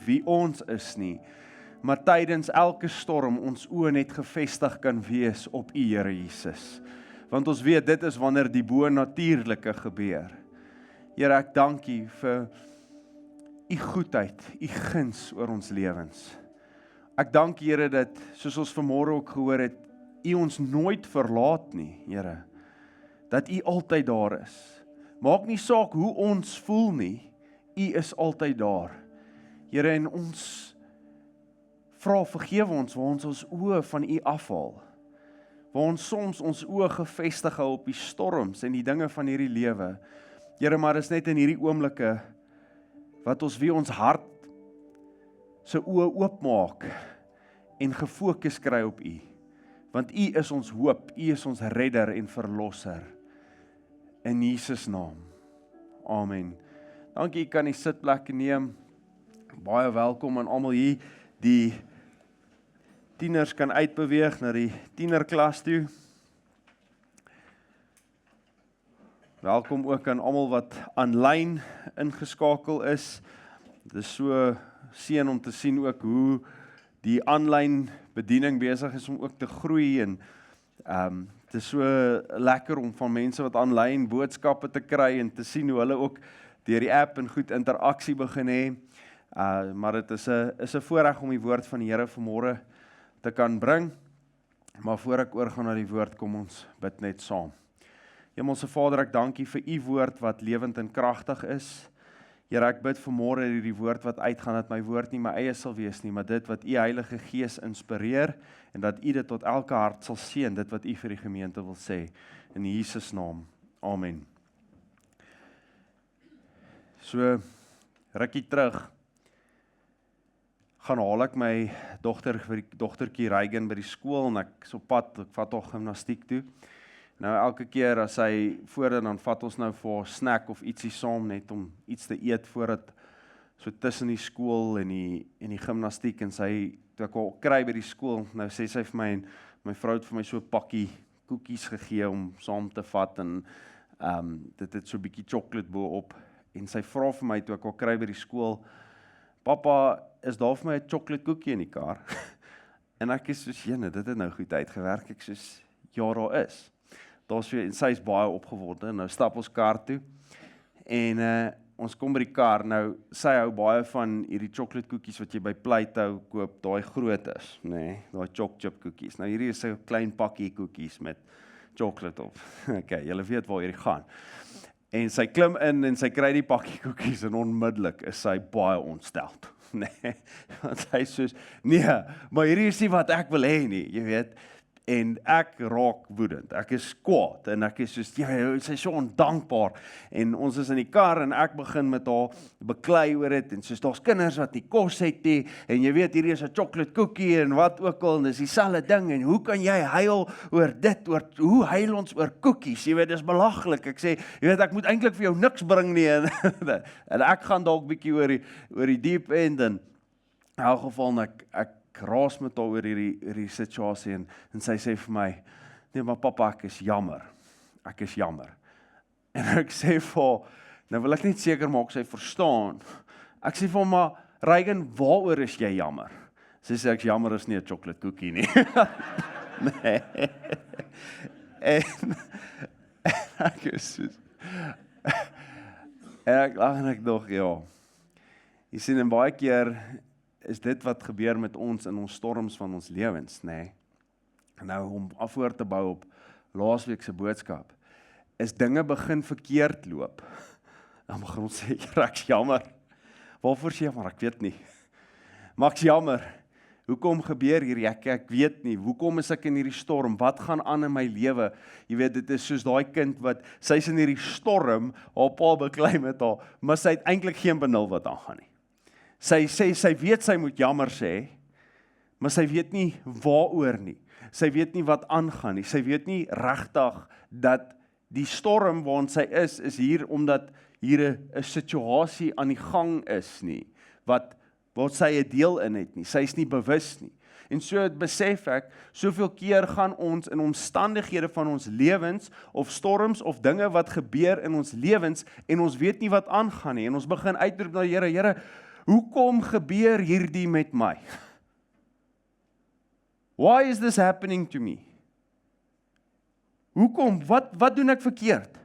wie ons is nie, maar tydens elke storm ons oë net gefestig kan wees op U, Here Jesus. Want ons weet, dit is wanneer die bo-natuurlike gebeur. Here, ek dank U vir U goedheid, U guns oor ons lewens. Ek dank Here dat, soos ons vanmôre ook gehoor het, U ons nooit verlaat nie, Here. Dat U altyd daar is. Maak nie saak hoe ons voel nie, U is altyd daar. Here, en ons vra vergewe ons waar ons oë van U afhaal. Waar ons soms ons oë gefestig hou op die storms en die dinge van hierdie lewe. Here, maar is net in hierdie oomblikke wat ons weer ons hart se oë oopmaak en gefokus kry op U. Want U is ons hoop, U is ons redder en verlosser. In Jesus naam. Amen. Dankie, jy kan die sitplekke neem. Baie welkom aan almal hier. Die tieners kan uitbeweeg na die tienerklas toe. Welkom ook aan almal wat aanlyn ingeskakel is. Dit is so seën om te sien ook hoe die aanlyn bediening besig is om ook te groei en dit is so lekker om van mense wat aanlyn boodskappe te kry en te sien hoe hulle ook deur die app en goed interaksie begin hê. Maar dit is 'n voorreg om die woord van die Here vanmôre te kan bring. Maar voor ek oorgaan na die woord, kom ons bid net saam. Hemelse Vader, ek dank U vir U woord wat lewend en kragtig is. Here, ek bid vanmôre hierdie woord wat uitgaan, dat my woord nie my eie sal wees nie, maar dit wat U Heilige Gees inspireer, en dat U dit tot elke hart sal seën, dit wat U vir die gemeente wil sê. In Jesus naam. Amen. So, rukkie terug, gaan haal ek my dogtertjie Reagan by die skool, en ek is op pad, ek vat haar gimnastiek toe. Nou elke keer as hy voordat, dan vat ons nou vir 'n snack of ietsie saam, net om iets te eet voordat, so tussen die skool en die gimnastiek, en sy, toe ek al kry by die skool, nou sê sy vir my, en my vrou het vir my so 'n pakkie koekies gegee om saam te vat, en dit het so 'n bietjie chocolate bo-op, en sy vra vir my, toe ek al kry by die skool, Papa, is daar vir my 'n chocolate koekie in die kar? En ek is soos, jene, dit het nou goed uitgewerk, ek soos, ja, daar is. En sy is baie opgewonde, nou stap ons kar toe, en ons kom by die kar, nou, sy hou baie van hierdie chocolate koekies wat jy by Pleithou koop, daai groot is, nee, daai choc-chip koekies. Nou hierdie is 'n klein pakkie koekies met chocolate op. Okay, julle weet waar hierdie gaan. En sy klim in en sy kry die pakkie koekies en onmiddellik is sy baie ontsteld. Nee, want sy is soos, nee, maar hierdie is nie wat ek wil hê nie, jy weet. En ek raak woedend, ek is kwaad, en ek is soos, ja, sy is so ondankbaar, en ons is in die kar, en ek begin met haar beklei oor dit, en soos, daar's kinders wat nie kos het nie, en jy weet, hierdie is 'n chocolate cookie, en wat ook al, en dis dieselfde ding, en hoe kan jy huil oor dit, hoe huil ons oor koekies, jy weet, dis belaglik, ek sê, jy weet, ek moet eintlik vir jou niks bring nie, en ek gaan dalk bietjie oor die diep end, en in elk geval, ek raas met haar oor hierdie situasie, en sy sê vir my, nee, maar papa, ek is jammer, en ek sê vir haar, nou wil ek net seker maak, sy verstaan, ek sê vir haar, maar Reagan, waaroor is jy jammer? Sy sê, ek jammer is nie 'n chocolate cookie nie, nee, en ek is soos, en ek lag en ek dog, ja, jy sien, en baie keer, is dit wat gebeur met ons in ons storms van ons lewens, nee. Nou, om afvoer te bou op laasweek se boodskap, is dinge begin verkeerd loop. Dan begin ons sê, ek's jammer. Waarvoor sê jammer? Ek weet nie. Maar ek's jammer. Hoekom gebeur hier? Ek weet nie. Hoekom is ek in hierdie storm? Wat gaan aan in my lewe? Jy weet, dit is soos daai kind wat, sy is in hierdie storm, haar pa beklei met haar, maar sy het eintlik geen benul wat aangaan nie. Sy sê, sy weet sy moet jammer sê, maar sy weet nie waaroor nie. Sy weet nie wat aangaan nie. Sy weet nie regtig dat die storm waarin sy is hier omdat hier 'n situasie aan die gang is nie, wat sy 'n deel in het nie. Sy is nie bewus nie. En so besef ek, soveel keer gaan ons in omstandighede van ons lewens, of storms, of dinge wat gebeur in ons lewens, en ons weet nie wat aangaan nie, en ons begin uitroep na die Here, Here, hoekom gebeur hierdie met my? Why is this happening to me? Hoekom? Wat doen ek verkeerd?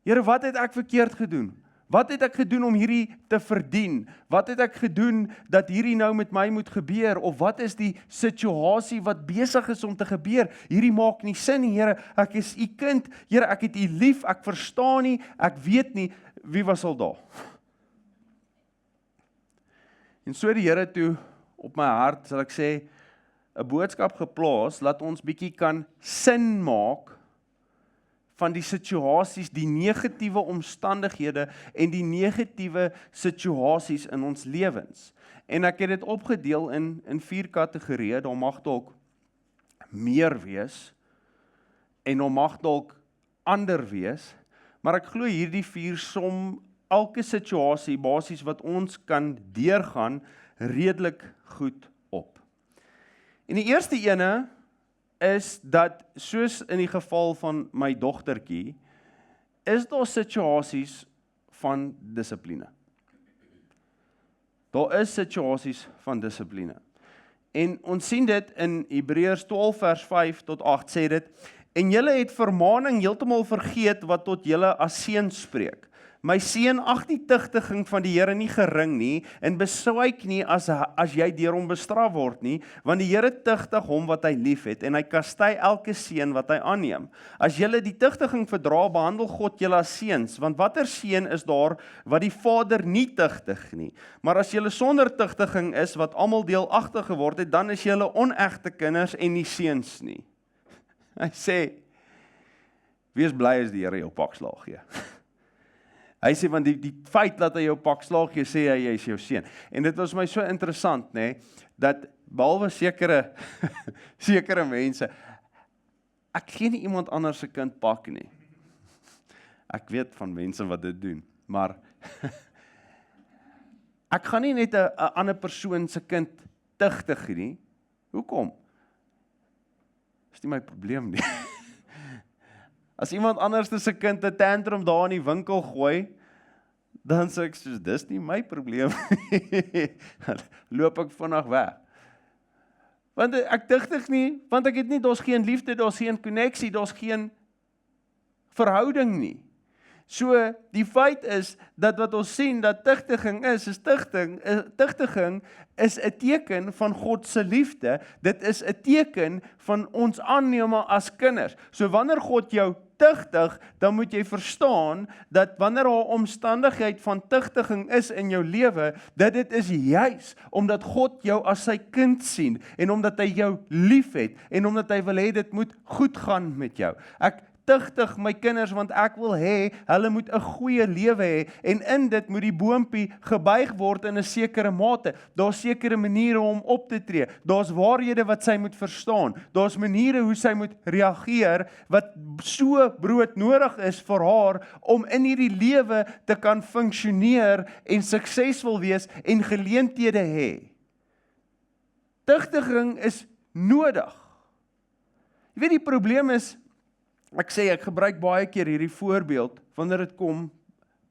Here, wat het ek verkeerd gedoen? Wat het ek gedoen om hierdie te verdien? Wat het ek gedoen dat hierdie nou met my moet gebeur? Of wat is die situasie wat besig is om te gebeur? Hierdie maak nie sin nie, Here, ek is u kind, Here, ek het u lief, ek verstaan nie, ek weet nie, wie was al daar? En so die Here toe op my hart, sal ek sê, 'n boodskap geplaas, laat ons bietjie kan sin maak van die situasies, die negatiewe omstandighede en die negatiewe situasies in ons lewens. En ek het dit opgedeel in 4 kategorieë, daar mag dalk meer wees, en daar mag dalk ander wees, maar ek glo hierdie 4 som elke situasie, basies wat ons kan deurgaan, redelik goed op. En die eerste ene is dat, soos in die geval van my dogtertjie, is daar situasies van dissipline. Daar is situasies van dissipline. En ons sien dit in Hebreërs 12 vers 5 tot 8 sê dit, en julle het vermaning heeltemal vergeet wat tot julle as seun spreek. My seun, ag die tugtiging van die Here nie gering nie, en beswyk nie as jy deur hom bestraf word nie, want die Here tugtig hom wat hy lief het, en hy kastei elke seun wat hy aanneem. As julle die tugtiging verdra, behandel God julle as seuns, want watter seun is daar wat die Vader nie tugtig nie? Maar as julle sonder tugtiging is, wat almal deelagtig geword het, dan is julle onegte kinders en nie seuns nie. Hy sê, wees bly as die Here jou pak slaag gee. Hy sê, want die feit dat hy jou pak slaag gee, sê hy is jou seun. En dit was my so interessant, dat behalwe sekere mense, ek gee nie iemand anders se kind pak nie. Ek weet van mense wat dit doen, maar ek gaan nie net 'n ander persoon se kind tugtig nie. Hoekom? Dis nie my probleem nie. As iemand anders se kind 'n tantrum daar in die winkel gooi, dan sê ek soos, dis nie my probleem. Loop ek vinnig weg. Want ek tugtig nie, want ek het nie, daar's geen liefde, daar's geen koneksie, daar's geen verhouding nie. So, die feit is, dat wat ons sien, dat tugtiging is tugtiging is 'n teken van God se liefde, dit is 'n teken van ons aanneme as kinders. So wanneer God jou tugtig, dan moet jy verstaan, dat wanneer daar 'n omstandigheid van tugtiging is in jou lewe, dat dit is juis, omdat God jou as sy kind sien, en omdat hy jou lief het, en omdat hy wil hê dit moet goed gaan met jou. Ek tugtig my kinders, want ek wil hê, hulle moet 'n goeie lewe hê, en in dit moet die boompie gebuig word in 'n sekere mate. Daar's sekere maniere om op te tree, daar's waarhede wat sy moet verstaan, daar's maniere hoe sy moet reageer, wat so broodnodig is vir haar, om in hierdie lewe te kan funksioneer, en suksesvol wees, en geleenthede hê. Tugtiging is nodig. Jy weet, die probleem is, ek gebruik baie keer hierdie voorbeeld, wanneer dit kom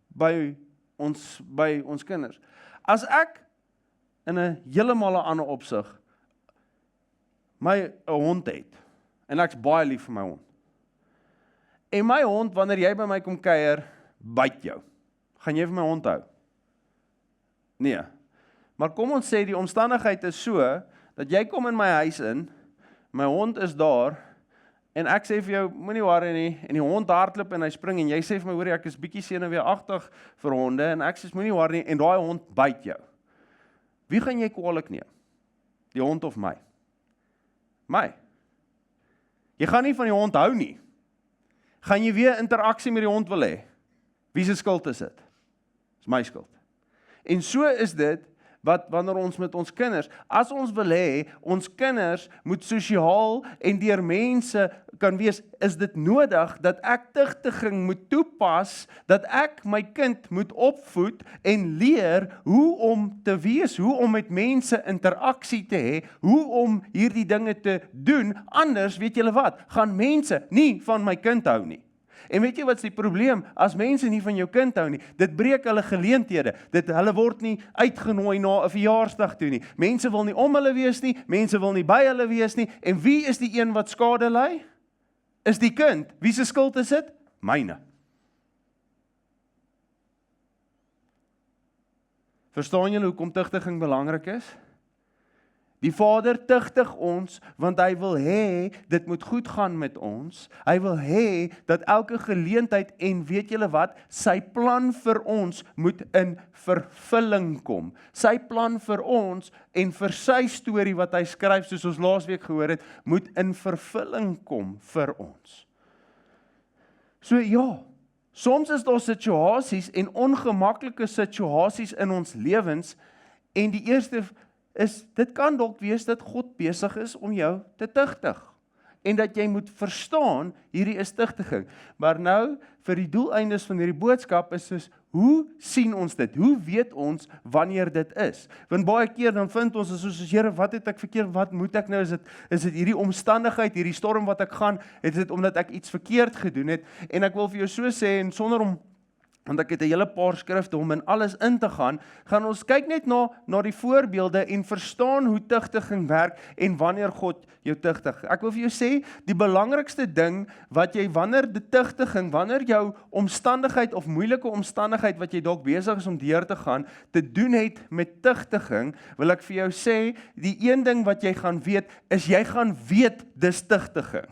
by ons kinders. As ek in 'n heeltemal 'n ander opsig, my hond het, en ek's baie lief vir my hond, en my hond, wanneer jy by my kom kuier, byt jou, gaan jy vir my hond hou? Nee, maar kom ons sê, die omstandigheid is so, dat jy kom in my huis in, my hond is daar, en ek sê vir jou, moenie worry nie, en die hond hardloop en hy spring, en jy sê vir my, hoor, ek is bietjie senuweeagtig vir honde, en ek sê, moenie worry nie, en daai hond byt jou. Wie gaan jy kwaadlik neem? Die hond of my? My. Jy gaan nie van die hond hou nie. Gaan jy weer interaksie met die hond wil hê? Wie se skuld is dit? Dis my skuld. En so is dit, wanneer ons met ons kinders, as ons wil hê, ons kinders moet sosiaal en deur mense kan wees, is dit nodig dat ek tugtiging moet toepas, dat ek my kind moet opvoed en leer hoe om te wees, hoe om met mense interaksie te hê, hoe om hierdie dinge te doen, anders weet julle wat, gaan mense nie van my kind hou nie. En weet jy wat is die probleem? As mense nie van jou kind hou nie, dit breek hulle geleenthede. Hulle word nie uitgenooi na 'n verjaarsdag toe nie. Mense wil nie om hulle wees nie, mense wil nie by hulle wees nie. En wie is die een wat skade ly? Is die kind. Wie se skuld is dit? Myne. Verstaan julle hoekom tugtiging belangrik is? Die Vader tugtig ons, want hy wil hê, dit moet goed gaan met ons. Hy wil hê, dat elke geleentheid, en weet julle wat, sy plan vir ons moet in vervulling kom. Sy plan vir ons, en vir sy storie wat hy skryf, soos ons laasweek gehoor het, moet in vervulling kom vir ons. So ja, soms is daar situasies en ongemaklike situasies in ons lewens, en die eerste is, dit kan dalk wees dat God besig is om jou te tugtig. En dat jy moet verstaan, hierdie is tugtiging. Maar nou, vir die doeleindes van hierdie boodskap is dus, hoe sien ons dit? Hoe weet ons wanneer dit is? Want baie keer dan vind ons, soos Here, wat het ek verkeerd, wat moet ek nou? Is dit hierdie omstandigheid, hierdie storm wat ek gaan, is dit omdat ek iets verkeerd gedoen het? En ek wil vir jou so sê, en sonder om, want ek het 'n hele paar skrifte om in alles in te gaan ons kyk net na die voorbeelde en verstaan hoe tugtiging werk en wanneer God jou tugtig. Ek wil vir jou sê, die belangrikste ding wat jy wanneer jou omstandigheid of moeilike omstandigheid wat jy dalk besig is om deur te gaan, te doen het met tugtiging, wil ek vir jou sê, die een ding wat jy gaan weet, is jy gaan weet dis tugtiging.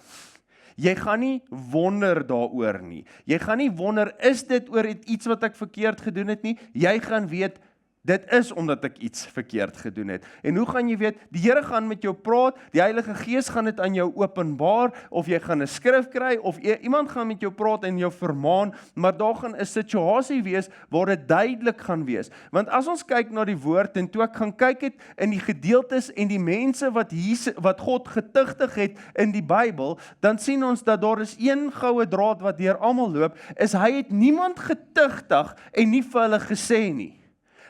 Jy gaan nie wonder daaroor nie. Jy gaan nie wonder, is dit oor iets wat ek verkeerd gedoen het nie? Jy gaan weet, dit is omdat ek iets verkeerd gedoen het. En hoe gaan jy weet? Die Here gaan met jou praat, die Heilige Gees gaan dit aan jou openbaar, of jy gaan 'n skrif kry, of iemand gaan met jou praat en jou vermaan, maar daar gaan 'n situasie wees waar dit duidelik gaan wees. Want as ons kyk na die woord, en toe ek gaan kyk het in die gedeeltes en die mense wat God getugtig het in die Bybel, dan sien ons dat daar is een goue draad wat deur almal loop, is hy het niemand getugtig en nie vir hulle gesê nie.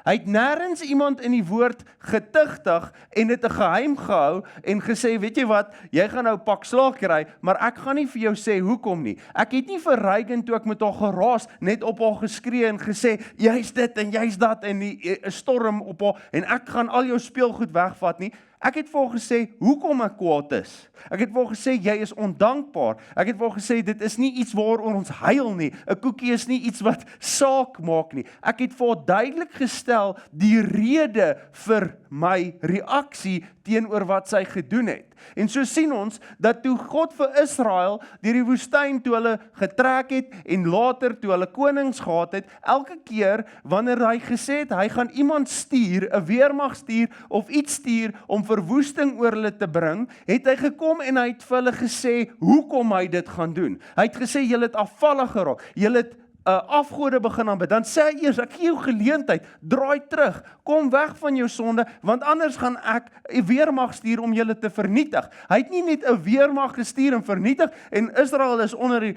Hy het nêrens iemand in die woord getugtig en dit 'n geheim gehou en gesê, weet jy wat, jy gaan nou pak slaag kry, maar ek gaan nie vir jou sê hoekom nie. Ek het nie vir Reagan toe ek met haar geraas, net op haar geskree en gesê, jy's dit en jy's dat en 'n storm op haar en ek gaan al jou speelgoed wegvat nie. Ek het vir haar gesê, hoekom ek kwaad is. Ek het vir haar gesê, jy is ondankbaar. Ek het vir haar gesê, dit is nie iets waaroor ons huil nie. 'n Koekie is nie iets wat saak maak nie. Ek het vir haar duidelik gestel, die rede vir my reaksie teenoor wat sy gedoen het. En so sien ons, dat toe God vir Israel, deur die woestyn toe hulle getrek het, en later toe hulle konings gehad het, elke keer, wanneer hy gesê het, hy gaan iemand stuur, 'n weermag stuur, of iets stuur, om verwoesting oor hulle te bring, het hy gekom en hy het vir hulle gesê, hoekom hy dit gaan doen. Hy het gesê, julle het afvallig geraak, julle het afgode begin aanbid, dan sê hy eers, ek gee jou geleentheid, draai terug, kom weg van jou sonde, want anders gaan ek 'n weermag stuur om julle te vernietig. Hy het nie net 'n weermag gestuur en vernietig, en Israel is onder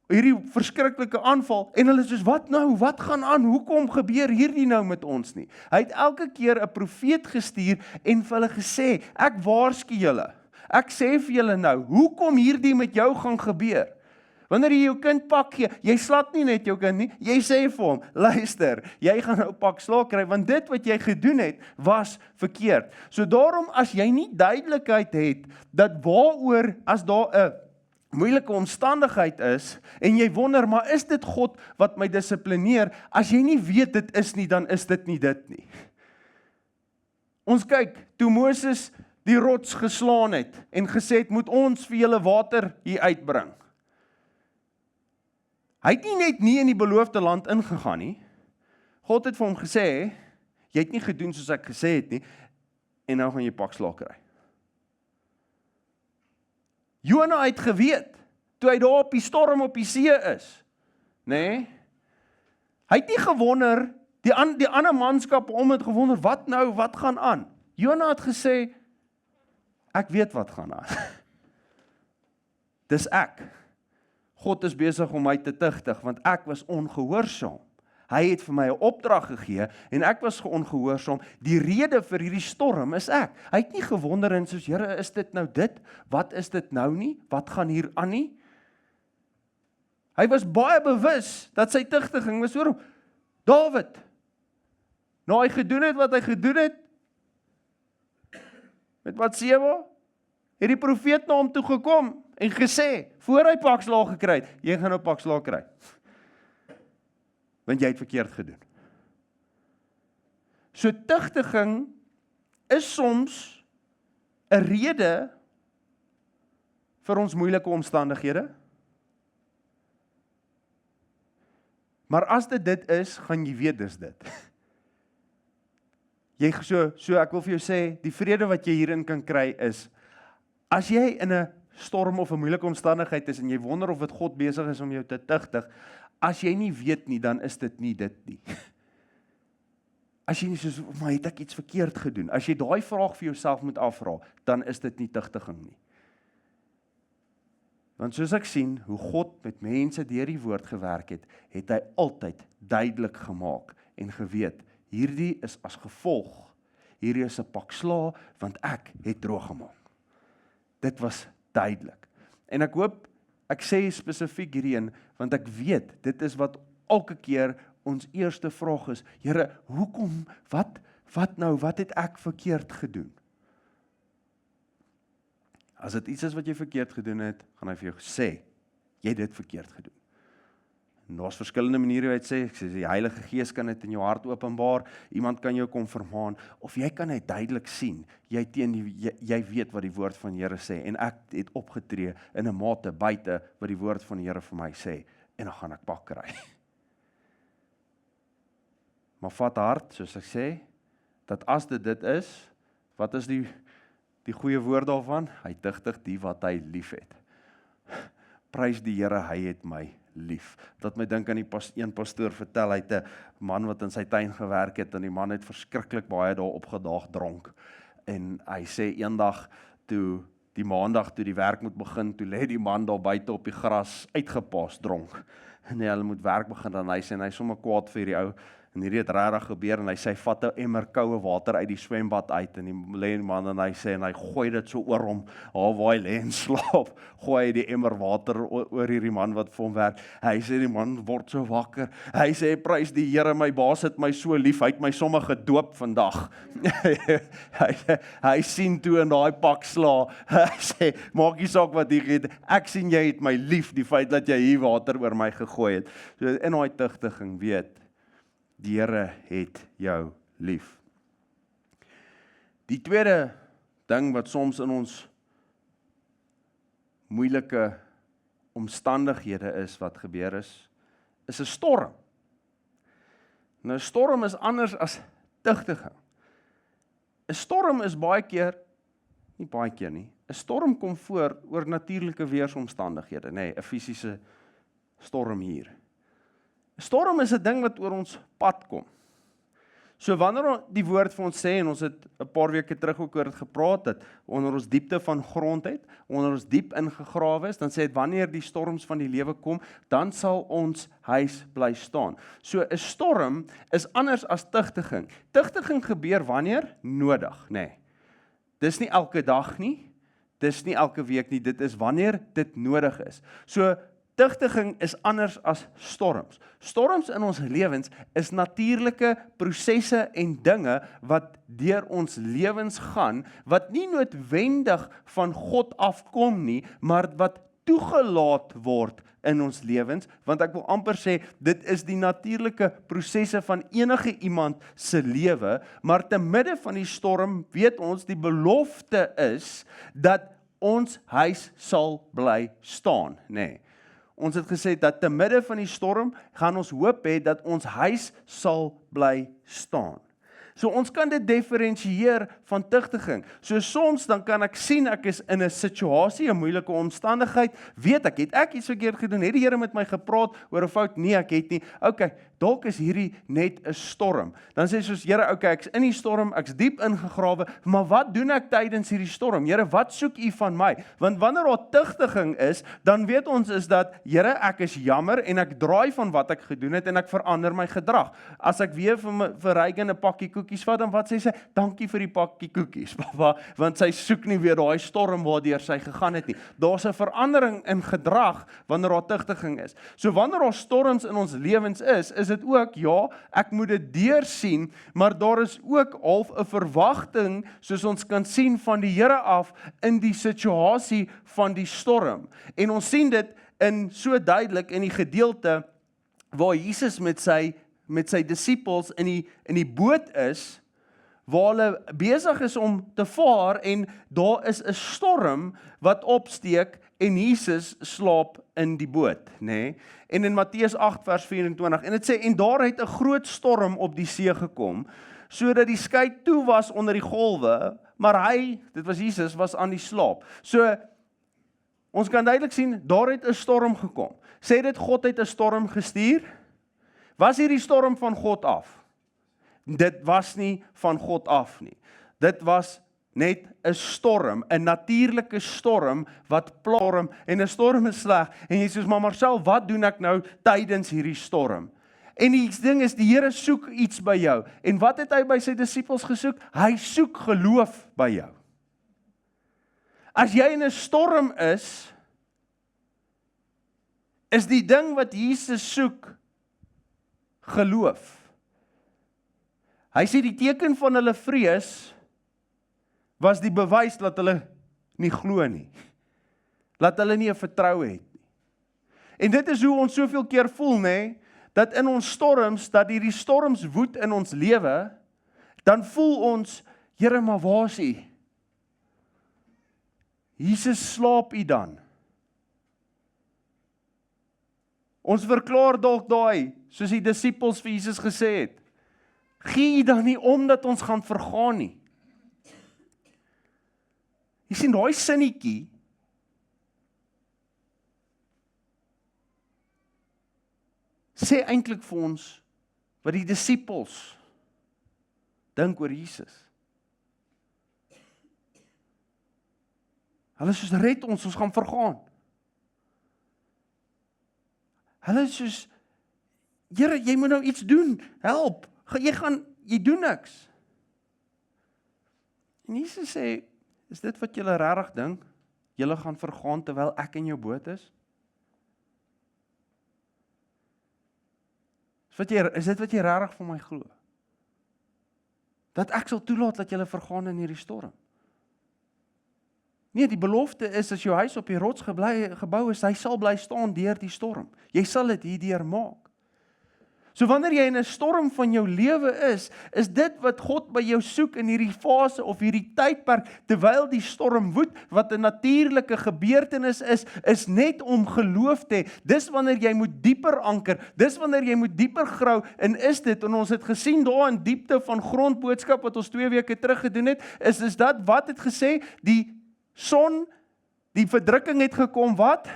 hierdie verskriklike aanval, en hulle is soos, wat nou, wat gaan aan, hoekom gebeur hierdie nou met ons nie? Hy het elke keer 'n profeet gestuur, en vir hulle gesê, ek waarsku julle, ek sê vir julle nou, hoekom hierdie met jou gaan gebeur? Wanneer jy jou kind pak gee, jy slat nie net jou kind nie, jy sê vir hom, luister, jy gaan nou pak slaag kry, want dit wat jy gedoen het, was verkeerd. So daarom, as jy nie duidelikheid het, dat waaroor, as daar 'n moeilike omstandigheid is, en jy wonder, maar is dit God wat my dissiplineer? As jy nie weet dit is nie, dan is dit nie dit nie. Ons kyk, toe Moses die rots geslaan het, en gesê het, moet ons vir julle water hier uitbring. Hy het nie net nie in die beloofde land ingegaan nie. God het vir hom gesê, jy het nie gedoen soos ek gesê het nie, en nou gaan jy pak slaag kry. Jona het geweet, toe hy daar op die storm op die see is, nee, hy het nie gewonder, die ander manskap om het gewonder, wat nou, wat gaan aan? Jona het gesê, ek weet wat gaan aan. Dis ek. God is besig om my te tugtig, want ek was ongehoorsaam. Hy het vir my 'n opdrag gegee, en ek was ongehoorsaam. Die rede vir hierdie storm is ek. Hy het nie gewonder en soos, Here, is dit nou dit? Wat is dit nou nie? Wat gaan hier aan nie? Hy was baie bewus dat sy tigtiging was oor hom. Dawid, nou hy gedoen het wat hy gedoen het, met Batseba, het die profeet na hom toe gekom en gesê, voor hy pakslaag gekry het, jy gaan nou pakslaag kry. Want jy het verkeerd gedoen. So tigtiging is soms 'n rede vir ons moeilike omstandighede. Maar as dit is, gaan jy weet dis dit. So ek wil vir jou sê, die vrede wat jy hierin kan kry is, as jy in 'n storm of 'n moeilike omstandigheid is en jy wonder of dit God besig is om jou te tigtig, as jy nie weet nie, dan is dit nie dit nie. As jy nie soos, maar het ek iets verkeerd gedoen? As jy daai vraag vir jouself moet afvra, dan is dit nie tigtiging nie. Want soos ek sien, hoe God met mense deur die woord gewerk het, het hy altyd duidelik gemaak en geweet, hierdie is as gevolg, hierdie is 'n pak sla, want ek het droog gemaak. Dit was duidelik. En ek hoop, ek sê spesifiek hierheen, want ek weet, dit is wat elke keer ons eerste vraag is, Here, hoekom, wat het ek verkeerd gedoen? As dit iets is wat jy verkeerd gedoen het, gaan hy vir jou sê, jy het dit verkeerd gedoen. En daar's verskillende maniere wat hy sê, die Heilige Gees kan dit in jou hart openbaar, iemand kan jou kom vermaan, of jy kan dit duidelik sien, jy weet wat die woord van die Here sê, en ek het opgetree in 'n mate buite wat die woord van die Here vir my sê, en dan gaan ek pak kry. Maar vat hard, soos ek sê, dat as dit is, wat is die goeie woord daarvan? Hy tigtig die wat hy lief het. Prys die Here, hy het my lief. Dat my dink aan een pastoor vertel, hy het 'n man wat in sy tuin gewerk het, en die man het verskriklik baie daar opgedaag dronk. En hy sê eendag, toe die maandag toe die werk moet begin, toe lê die man daar buite op die gras uitgepas dronk. En hulle moet werk begin aan huis, en hy is sommer kwaad vir die ou. En hierdie het regtig gebeur, en hy sê, vat 'n emmer koue water uit die swembad uit, en die lê die man, en hy sê, en hy gooi dit so oor hom, waar hy lê en slaap, gooi hy die emmer water oor hierdie man wat vir hom werk. Hy sê, die man word so wakker, hy sê, prys die Here, my baas het my so lief, hy het my sommer gedoop vandag. hy sien toe in daai pak sla, hy sê, maak nie saak wat hier het, ek sien jy het my lief, die feit dat jy hier water oor my gegooi het. So in daai tigtiging weet, die Here het jou lief. Die tweede ding wat soms in ons moeilike omstandighede is wat gebeur is 'n storm. Nou 'n storm is anders as tigtiging. 'n Storm is nie baie keer nie, 'n storm kom voor oor natuurlike weeromstandighede, nê, 'n fisiese storm hier. 'n Storm is 'n ding wat oor ons pad kom. So wanneer die woord vir ons sê, en ons het 'n paar weke terug ook oor dit gepraat het, onder ons diepte van grond het, onder ons diep ingegrawe is, dan sê dit, wanneer die storms van die lewe kom, dan sal ons huis bly staan. So 'n storm is anders as tigtiging. Tigtiging gebeur wanneer? Nodig, nê. Dis nie elke dag nie, dis nie elke week nie, dit is wanneer dit nodig is. So tigtiging is anders as storms. Storms in ons lewens is natuurlike prosesse en dinge wat deur ons lewens gaan, wat nie noodwendig van God afkom nie, maar wat toegelaat word in ons lewens, want ek wil amper sê, dit is die natuurlike prosesse van enige iemand se lewe, maar te midde van die storm weet ons, die belofte is, dat ons huis sal bly staan, nê. Ons het gesê dat te midde van die storm gaan ons hoop hê dat ons huis sal bly staan. So ons kan dit diferensieer van tigtiging. So soms dan kan ek sien ek is in 'n situasie, 'n moeilike omstandigheid, weet ek, het ek iets verkeerd gedoen? Het die Here met my gepraat oor 'n fout? Nee, ek het nie. Okay, dalk is hierdie net 'n storm. Dan sê soos, Here, okay, ek's in die storm, ek's diep ingegrawe, maar wat doen ek tydens hierdie storm? Here, wat soek U van my? Want wanneer daar tigtiging is, dan weet ons is dat, Here, ek is jammer en ek draai van wat ek gedoen het en ek verander my gedrag. As ek weer vir Reagan 'n pakkie koek koekies vat, dan wat sê sy? Dankie vir die pakkie koekies, papa, want sy soek nie weer daai storm waardeur sy gegaan het nie. Daar's 'n verandering in gedrag wanneer daar tugtiging is. So wanneer daar storms in ons lewens is dit ook, ja, ek moet dit deursien, maar daar is ook half 'n verwagting, soos ons kan sien van die Here af, in die situasie van die storm. En ons sien dit in so duidelik in die gedeelte waar Jesus met sy disippels in die boot is, waar hulle besig is om te vaar en daar is 'n storm wat opsteek en Jesus slaap in die boot, nê? En in Matteus 8 vers 24, en dit sê, en daar het 'n groot storm op die see gekom, sodat die skei toe was onder die golwe, maar hy, dit was Jesus, was aan die slaap. So, ons kan duidelik sien, daar het 'n storm gekom. Sê dit God het 'n storm gestuur? Was hierdie storm van God af? Dit was nie van God af nie. Dit was net 'n storm, 'n natuurlike storm wat storm, en 'n storm is sleg. En jy sê, maar Marcel, wat doen ek nou tydens hierdie storm? En die ding is, die Here soek iets by jou. En wat het hy by sy disippels gesoek? Hy soek geloof by jou. As jy in 'n storm is die ding wat Jesus soek geloof. Hy sê die teken van hulle vrees was die bewys dat hulle nie glo nie. Dat hulle nie 'n vertroue het nie. En dit is hoe ons soveel keer voel, nê? Dat in ons storms, dat hierdie storms woed in ons lewe, dan voel ons, Here, maar waar is U? Jesus, slaap U dan? Ons verklaar dalk daai, soos die disippels vir Jesus gesê het, gee U dan nie om dat ons gaan vergaan nie. Jy sien, daai sinnetjie, sê eintlik vir ons, wat die disippels dink oor Jesus. Hulle is soos, red ons gaan vergaan. Hulle is soos, Here, jy moet nou iets doen, help, jy doen niks. En Jesus sê, is dit wat julle regtig dink? Julle gaan vergaan terwyl ek in jou boot is? Is dit wat jy regtig vir my glo? Dat ek sal toelaat dat julle vergaan in hierdie storm? Nee, die belofte is, as jou huis op die rots gebou is, hy sal bly staan deur die storm. Jy sal dit hierdeur maak. So wanneer jy in 'n storm van jou lewe is dit wat God by jou soek in hierdie fase of hierdie tydperk, terwyl die storm woed, wat 'n natuurlike gebeurtenis is net om geloof te hê. Dis wanneer jy moet dieper anker, dis wanneer jy moet dieper grou, en is dit, en ons het gesien daar in diepte van grondboodskap, wat ons 2 weke terug gedoen het, is dat wat het gesê, die son, die verdrukking het gekom, wat?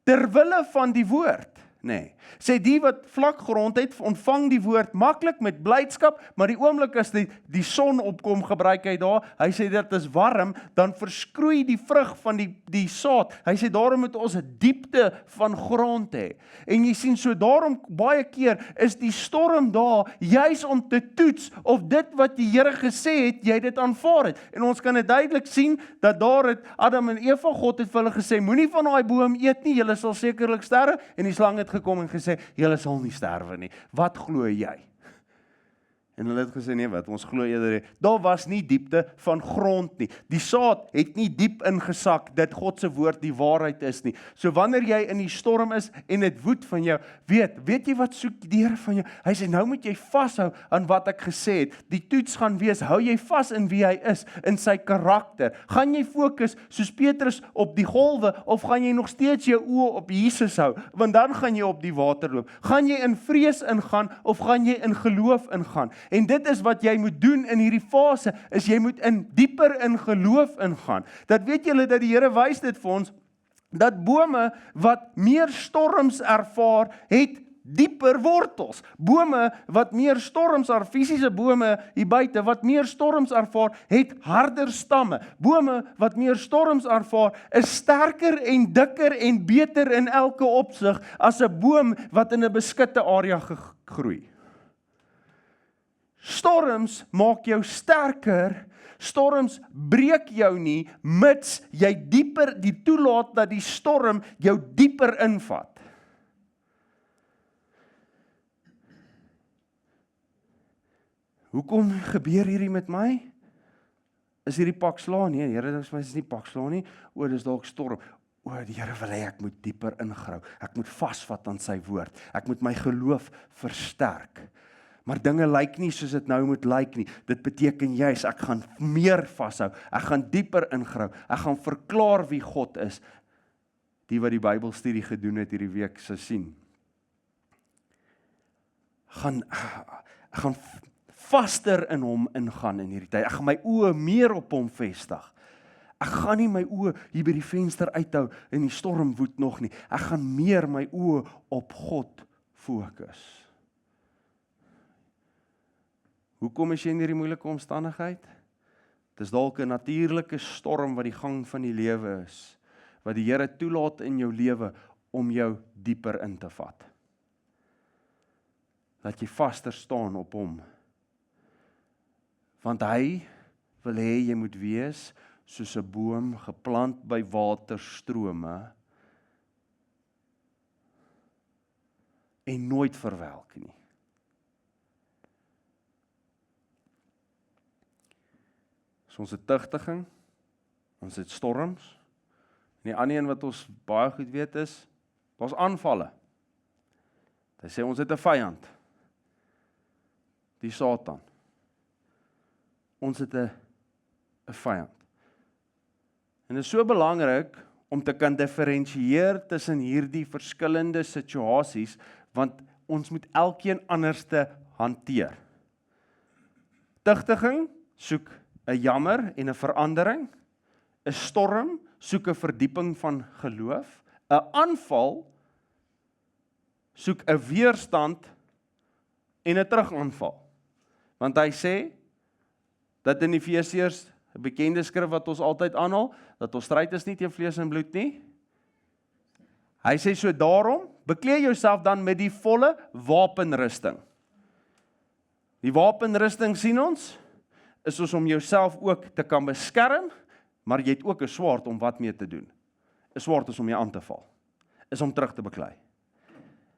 Terwille van die woord. Nee, sê die wat vlak grond het, ontvang die woord maklik met blydskap, maar die oomblik as die son opkom, gebruik hy daar, hy sê dit is warm, dan verskroei die vrug van die saad. Hy sê daarom moet ons 'n diepte van grond hê. En jy sien, so daarom baie keer is die storm daar, juis om te toets of dit wat die Here gesê het, jy dit aanvaar het. En ons kan dit duidelik sien, dat daar het Adam en Eva, God het vir hulle gesê, moenie van daai boom eet nie, julle sal sekerlik sterwe, en die slang het gekom en gesê, julle sal nie sterwe nie. Wat glo jy? En hulle het gesê, nee wat, ons glo eerder, daar was nie diepte van grond nie. Die saad het nie diep ingesak, dat God se woord die waarheid is nie. So wanneer jy in die storm is, en het woed van jou, weet jy wat soek die Here van jou? Hy sê, nou moet jy vashou aan wat ek gesê het. Die toets gaan wees, hou jy vas in wie hy is, in sy karakter. Gaan jy fokus, soos Petrus, op die golwe, of gaan jy nog steeds jou oë op Jesus hou? Want dan gaan jy op die water loop. Gaan jy in vrees ingaan, of gaan jy in geloof ingaan? En dit is wat jy moet doen in hierdie fase, is jy moet dieper in geloof ingaan. Dat weet julle dat die Here wys dit vir ons, dat bome wat meer storms ervaar, het dieper wortels. Bome wat meer storms ervaar, fisiese bome hier buite, wat meer storms ervaar, het harder stamme. Bome wat meer storms ervaar, is sterker en dikker en beter in elke opsig, as 'n boom wat in 'n beskutte area groei. Storms maak jou sterker, storms breek jou nie, mits jy dieper die toelaat dat die storm jou dieper invat. Hoekom gebeur hierdie met my? Is hierdie pak slaan? Nee, Here, dit is nie pak slaan nie. O, dis dalk storm. O, die Here wil hê ek moet dieper ingrou. Ek moet vasvat aan sy woord. Ek moet my geloof versterk. Maar dinge lyk nie soos dit nou moet lyk nie. Dit beteken juis, ek gaan meer vashou. Ek gaan dieper ingrou. Ek gaan verklaar wie God is. Die wat die Bybelstudie gedoen het hierdie week sal sien. Ek gaan vaster in hom ingaan in hierdie tyd. Ek gaan my oë meer op hom vestig. Ek gaan nie my oë hier by die venster uithou en die storm woed nog nie. Ek gaan meer my oë op God fokus. Hoekom is jy in hierdie moeilike omstandigheid? Dit is dalk 'n natuurlike storm wat die gang van die lewe is, wat die Here toelaat in jou lewe om jou dieper in te vat. Dat jy vaster staan op hom. Want hy wil hê jy moet wees soos 'n boom geplant by waterstrome en nooit verwelk nie. So ons het tugtiging, ons het storms, en die ander een wat ons baie goed weet is, daar's aanvalle. Hy sê ons het 'n vyand, die Satan. Ons het 'n vyand. En dit is so belangrik om te kan diferensieer tussen hierdie verskillende situasies, want ons moet elkeen anderste hanteer. Tugtiging soek 'n jammer en 'n verandering. 'n Storm soek 'n verdieping van geloof. 'n Aanval soek 'n weerstand en 'n terugaanval. Want hy sê dat in Efesiërs, 'n bekende skrif wat ons altyd aanhaal, dat ons stryd is nie teen vlees en bloed nie. Hy sê so daarom, beklee jouself dan met die volle wapenrusting. Die wapenrusting sien ons, is ons om jouself ook te kan beskerm, maar jy het ook 'n swaard om wat mee te doen. 'n Swaard is om jou aan te val, is om terug te beklei.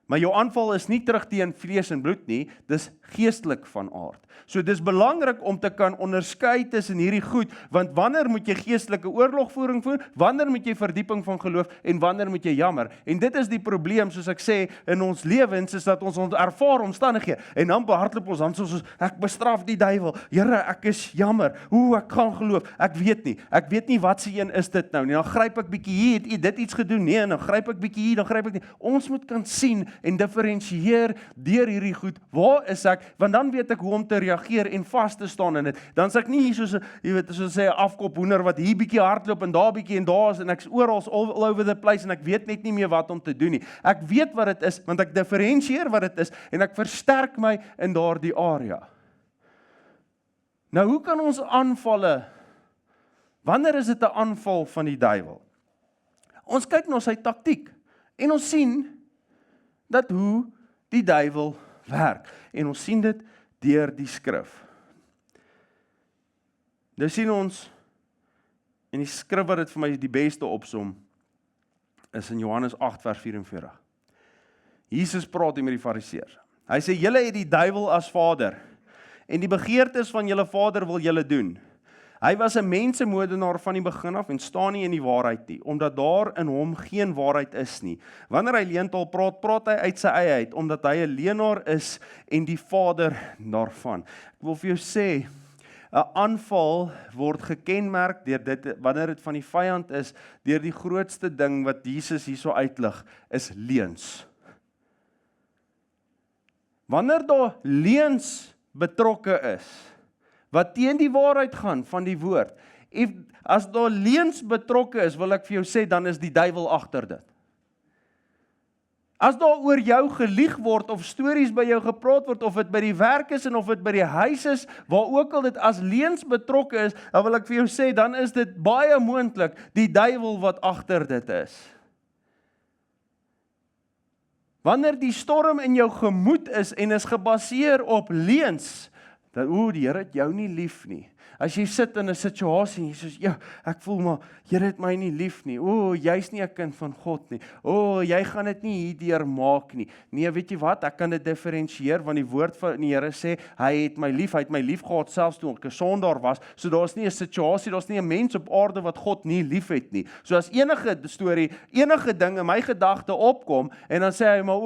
Maar jou aanval is nie terug teen vlees en bloed nie, dis geestelik van aard. So dis belangrik om te kan onderskei tussen hierdie goed, want wanneer moet jy geestelike oorlogvoering voer, wanneer moet jy verdieping van geloof, en wanneer moet jy jammer? En dit is die probleem, soos ek sê, in ons lewens, is dat ons ervaar omstandighede, en dan behardloop ons, dan soos, ek bestraf die duiwel, Here, ek is jammer, ek gaan geloof, ek weet nie wat se een is dit nou, nie, dan gryp ek bietjie hier, het dit iets gedoen, nee, en dan gryp ek bietjie hier, dan gryp ek nie, ons moet kan sien, en diferensieer deur hierdie goed, waar is ek, want dan weet ek hoe om te reageer en vas te staan in dit. Dan is ek nie hier soos, jy weet, soos sê 'n afkop hoender wat hier bietjie hardloop en daar bietjie en daar is en ek's oral all over the place en ek weet net nie meer wat om te doen nie. Ek weet wat dit is, want ek diferensieer wat dit is en ek versterk my in daardie area. Nou, hoe kan ons aanvalle? Wanneer is dit 'n aanval van die duiwel? Ons kyk na sy taktiek en ons sien dat hoe die duiwel werk. En ons sien dit deur die skrif. Nou sien ons, en die skrif wat dit vir my die beste opsom, is in Johannes 8 vers 44. Jesus praat hier met die fariseërs. Hy sê, julle het die duiwel as vader, en die begeertes van julle vader wil julle doen. Hy was 'n mensemoordenaar van die begin af en staan nie in die waarheid nie, omdat daar in hom geen waarheid is nie. Wanneer hy leentaal praat, praat hy uit sy eie uit, omdat hy 'n leienaar is en die vader daarvan. Ek wil vir jou sê, 'n aanval word gekenmerk deur dit, wanneer dit van die vyand is, deur die grootste ding wat Jesus hierso uitlig, is leuns. Wanneer daar leuns betrokke is, wat teen die waarheid gaan van die woord. As daar leuns betrokke is, wil ek vir jou sê, dan is die duiwel agter dit. As daar oor jou gelieg word, of stories by jou gepraat word, of dit by die werk is, en of dit by die huis is, waar ook al dit as leuns betrokke is, dan wil ek vir jou sê, dan is dit baie moontlik die duiwel wat agter dit is. Wanneer die storm in jou gemoed is, en is gebaseer op leuns, dat die Here het jou nie lief nie. As jy sit in 'n situasie en jy sê, ja, ek voel maar, Here het my nie lief nie. Jy's nie 'n kind van God nie. Jy gaan dit nie hierdeur maak nie. Nee, weet jy wat? Ek kan dit diferensieer, want die woord van die Here sê, hy het my lief gehad, selfs toe ek 'n sondaar was. So daar's nie 'n situasie, daar's nie 'n mens op aarde wat God nie lief het nie. So as enige storie, enige ding in my gedagte opkom, en dan sê hy, maar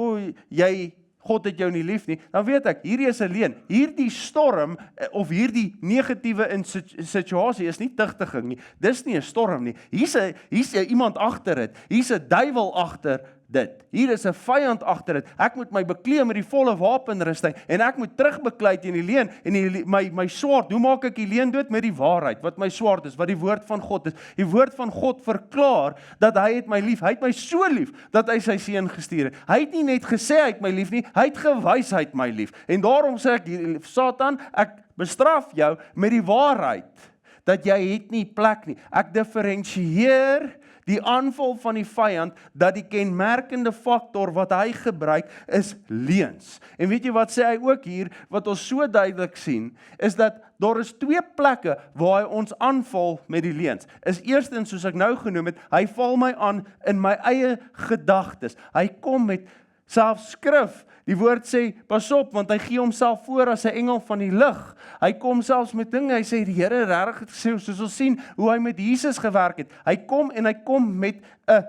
God het jou nie lief nie, dan weet ek, hierdie is 'n leuen. Hierdie storm, of hierdie negatiewe situasie is nie tigtiging nie. Dis nie 'n storm nie. Hier's iemand agter dit. Hier's 'n duiwel agter dit. Hier is 'n vyand agter dit. Ek moet my bekleed met die volle wapenrusting, en ek moet terugbeklei teen die leuen, en my swaard, hoe maak ek die leuen dood? Met die waarheid, wat my swaard is, wat die woord van God is. Die woord van God verklaar, dat hy het my lief, hy het my so lief, dat hy sy seun gestuur het. Hy het nie net gesê hy het my lief nie, hy het gewys hy het my lief. En daarom sê ek, Satan, ek bestraf jou met die waarheid, dat jy het nie plek nie. Ek diferensieer die aanval van die vyand, dat die kenmerkende faktor wat hy gebruik, is leuns. En weet jy wat sê hy ook hier, wat ons so duidelik sien, is dat daar is 2 plekke waar hy ons aanval met die leuns. Is eerstens, soos ek nou genoem het, hy val my aan in my eie gedagtes. Hy kom met selfs skrif. Die woord sê, pas op, want hy gee homself voor as 'n engel van die lig. Hy kom selfs met dinge, hy sê, die Here regtig gesê, soos ons sien, hoe hy met Jesus gewerk het. Hy kom met 'n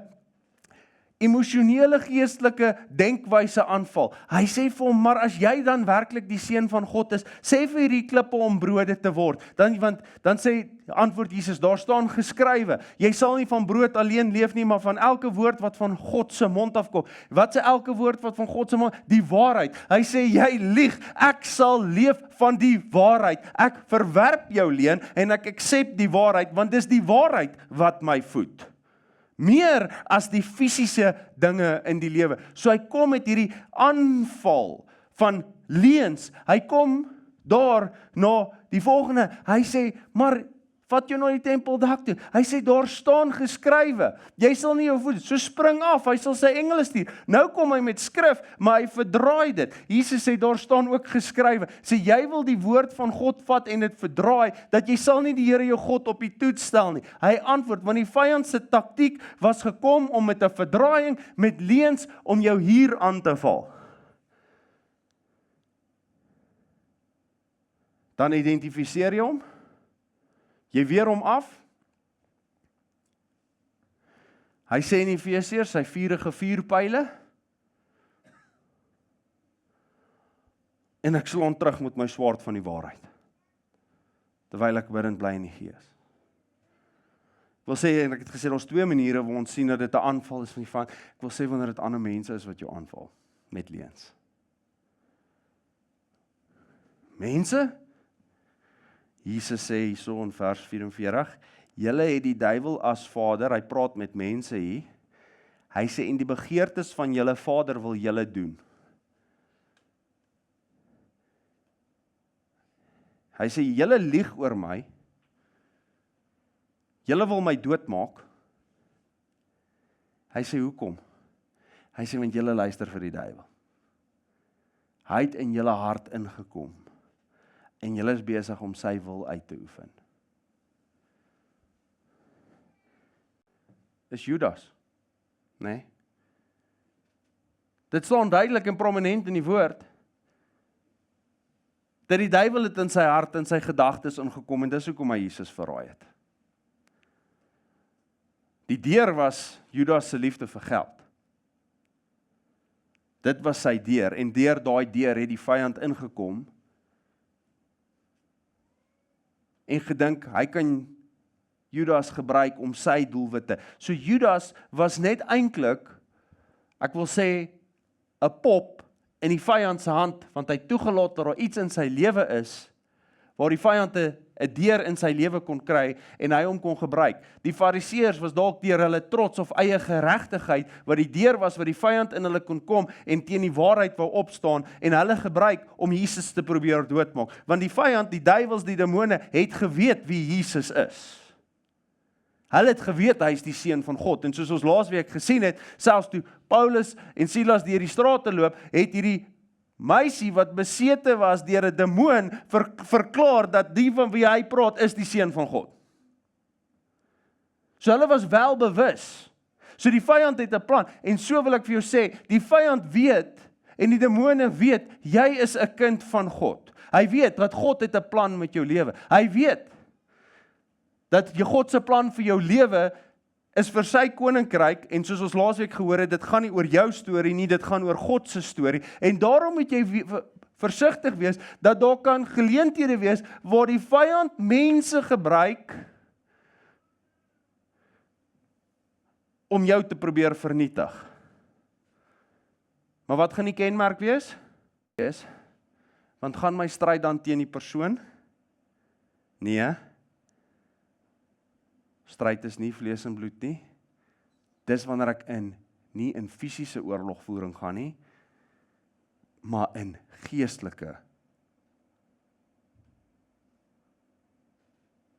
emosionele geestelike denkwyse aanval. Hy sê vir hom, maar as jy dan werklik die seun van God is, sê vir hierdie klippe om brode te word. Dan sê antwoord Jesus, daar staan geskrywe, jy sal nie van brood alleen leef nie, maar van elke woord wat van God se mond afkom. Wat sê elke woord wat van God se mond? Die waarheid. Hy sê, jy lieg, ek sal leef van die waarheid. Ek verwerp jou leuen en ek accept die waarheid, want dis die waarheid wat my voed. Meer as die fisiese dinge in die lewe. So hy kom met hierdie aanval van leuns. Hy kom daar na die volgende. Hy sê, maar vat jou na die tempeldak toe. Hy sê, daar staan geskrywe. Jy sal nie jou voet, so spring af, hy sal sy engele stuur. Nou kom hy met skrif, maar hy verdraai dit. Jesus sê, daar staan ook geskrywe. Sê, jy wil die woord van God vat en dit verdraai, dat jy sal nie die Here jou God op die toets stel nie. Hy antwoord, want die vyand se taktiek was gekom om met 'n verdraaiing, met leuns, om jou hier aan te val. Dan identifiseer jy hom, jy weer hom af. Hy sê in Efesiërs, sy vurige vuurpyle, en ek slaan terug met my swaard van die waarheid, terwyl ek bidend bly in die Gees. Ek wil sê, en ek het gesê, ons 2 maniere waar ons sien dat dit 'n aanval is van die vyand. Ek wil sê, wanneer dit ander mense is wat jou aanval, met leuns. Mense, Jesus sê hierso in vers 44, julle het die duiwel as vader, hy praat met mense hier, hy sê, en die begeertes van julle vader wil julle doen. Hy sê, julle lieg oor my, julle wil my doodmaak. Hy sê, hoekom? Hy sê, want julle luister vir die duiwel. Hy het in julle hart ingekom, en julle is besig om sy wil uit te oefen. Is Judas, nee? Dit staan duidelik en prominent in die woord, dat die duiwel het in sy hart en sy gedagtes ingekom, en dis hoekom hy Jesus verraai het. Die deur was Judas se liefde vir geld. Dit was sy deur, en deur daai deur het die vyand ingekom, en gedink, hy kan Judas gebruik om sy doelwitte. So Judas was net eintlik, ek wil sê, 'n pop in die vyand se hand, want hy toegelaat dat daar iets in sy lewe is, waar die vyand 'n deur in sy lewe kon kry, en hy hom kon gebruik. Die fariseërs was dalk deur hulle trots of eie geregtigheid, wat die deur was wat die vyand in hulle kon kom, en teen die waarheid wou opstaan, en hulle gebruik om Jesus te probeer doodmaak. Want die vyand, die duiwels, die demone, het geweet wie Jesus is. Hulle het geweet, hy is die seun van God, en soos ons laasweek gesien het, selfs toe Paulus en Silas deur die strate loop, het hierdie meisie wat besete was deur 'n demoon verklaar dat die van wie hy praat is die seun van God. So hulle was wel bewus. So die vyand het 'n plan en so wil ek vir jou sê, die vyand weet en die demone weet jy is 'n kind van God. Hy weet dat God het 'n plan met jou lewe. Hy weet dat God se plan vir jou lewe is vir sy koninkryk, en soos ons laasweek gehoor het, dit gaan nie oor jou storie nie, dit gaan oor God se storie, en daarom moet jy versigtig wees, dat daar kan geleenthede wees, waar die vyand mense gebruik, om jou te probeer vernietig. Maar wat gaan die kenmerk wees? Want gaan my stryd dan teen die persoon? Nee. Stryd is nie vlees en bloed nie. Dis wanneer ek nie in fisiese oorlogvoering gaan nie, maar in geestelike.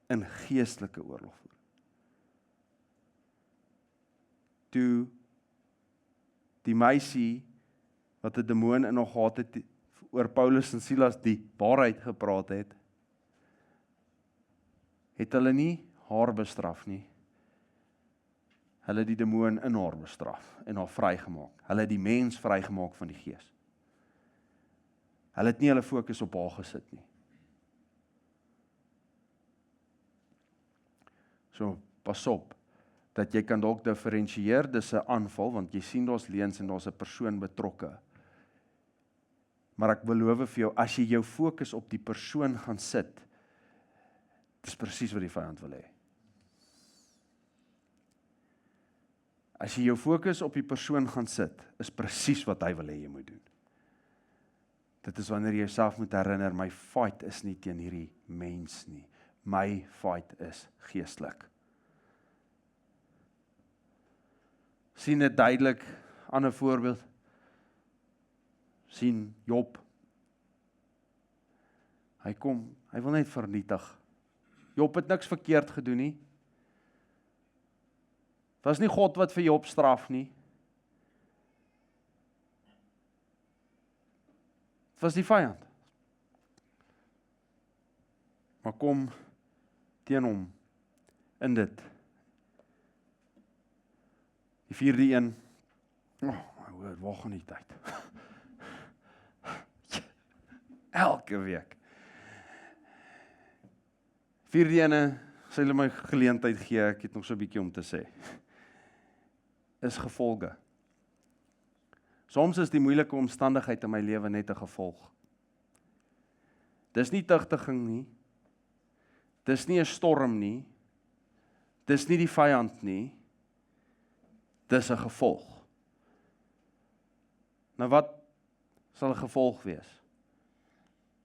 In geestelike oorlogvoering. Toe die meisie wat 'n demoon in haar gehad het oor Paulus en Silas die waarheid gepraat het, het hulle nie haar bestraf nie. Hulle het die demoon in haar bestraf en haar vrygemaak. Hulle het die mens vrygemaak van die gees. Hulle het nie hulle fokus op haar gesit nie. So, pas op, dat jy kan dalk diferensieer, dis 'n aanval, want jy sien daar's leuns en daar's 'n persoon betrokke. Maar ek beloof vir jou, as jy jou fokus op die persoon gaan sit, dis presies wat die vyand wil hê. As jy jou fokus op die persoon gaan sit, is presies wat hy wil hê jy moet doen. Dit is wanneer jy jouself moet herinner, my fight is nie teen hierdie mens nie. My fight is geestelik. Sien dit duidelik, ander voorbeeld. Sien Job. Hy wil net vernietig. Job het niks verkeerd gedoen nie. Het was nie God wat vir Job straf nie. Het was die vyand. Maar kom teen hom in dit. Die 4de een, waar gaan die tyd? Elke week. 4de ene, sê hulle my geleentheid gee, ek het nog so 'n bietjie om te sê. Is gevolge. Soms is die moeilike omstandigheid in my lewe net 'n gevolg. Dis nie tugtiging nie. Dis nie 'n storm nie. Dis nie die vyand nie. Dis 'n gevolg. Nou wat sal 'n gevolg wees?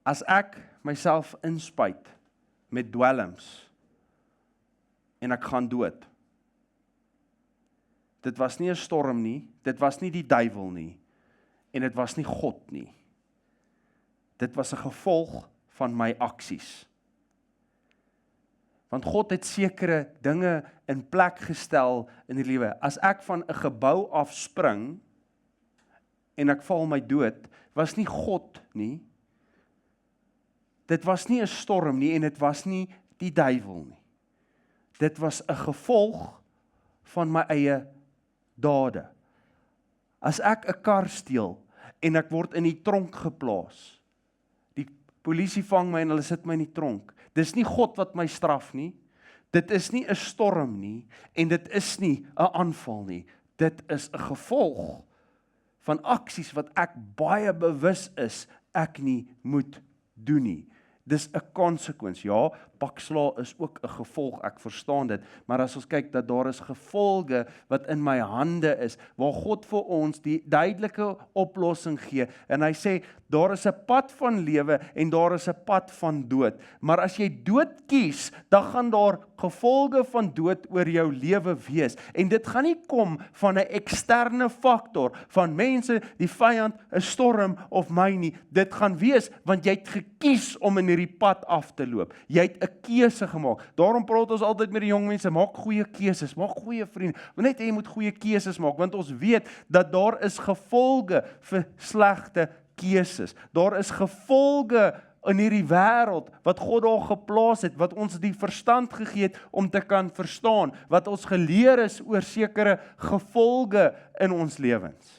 As ek myself inspuit met dwelms en ek gaan dood. Dit was nie 'n storm nie, dit was nie die duiwel nie, en dit was nie God nie. Dit was 'n gevolg van my aksies. Want God het sekere dinge in plek gestel in die lewe. As ek van 'n gebou af spring en ek val my dood, was nie God nie. Dit was nie 'n storm nie en dit was nie die duiwel nie. Dit was 'n gevolg van my eie dade. As ek 'n kar steel en ek word in die tronk geplaas, die polisie vang my en hulle sit my in die tronk, dis nie God wat my straf nie, dit is nie 'n storm nie, en dit is nie 'n aanval nie, dit is 'n gevolg van aksies wat ek baie bewus is, ek nie moet doen nie. Dis 'n konsekwens. Ja, pakslaa is ook 'n gevolg, ek verstaan dit, maar as ons kyk dat daar is gevolge wat in my hande is, waar God vir ons die duidelike oplossing gee, en hy sê, daar is 'n pad van lewe, en daar is 'n pad van dood, maar as jy dood kies, dan gaan daar gevolge van dood oor jou lewe wees, en dit gaan nie kom van 'n eksterne faktor, van mense, die vyand, 'n storm of my nie, dit gaan wees, want jy het gekies om in hierdie pad af te loop, jy het 'n keuse gemaak. Daarom praat ons altyd met die jong mense, maak goeie keuses, maak goeie vriende. Net jy moet goeie keuses maak, want ons weet dat daar is gevolge vir slegte keuses. Daar is gevolge in hierdie wêreld wat God daar geplaas het, wat ons die verstand gegee het om te kan verstaan, wat ons geleer is oor sekere gevolge in ons lewens.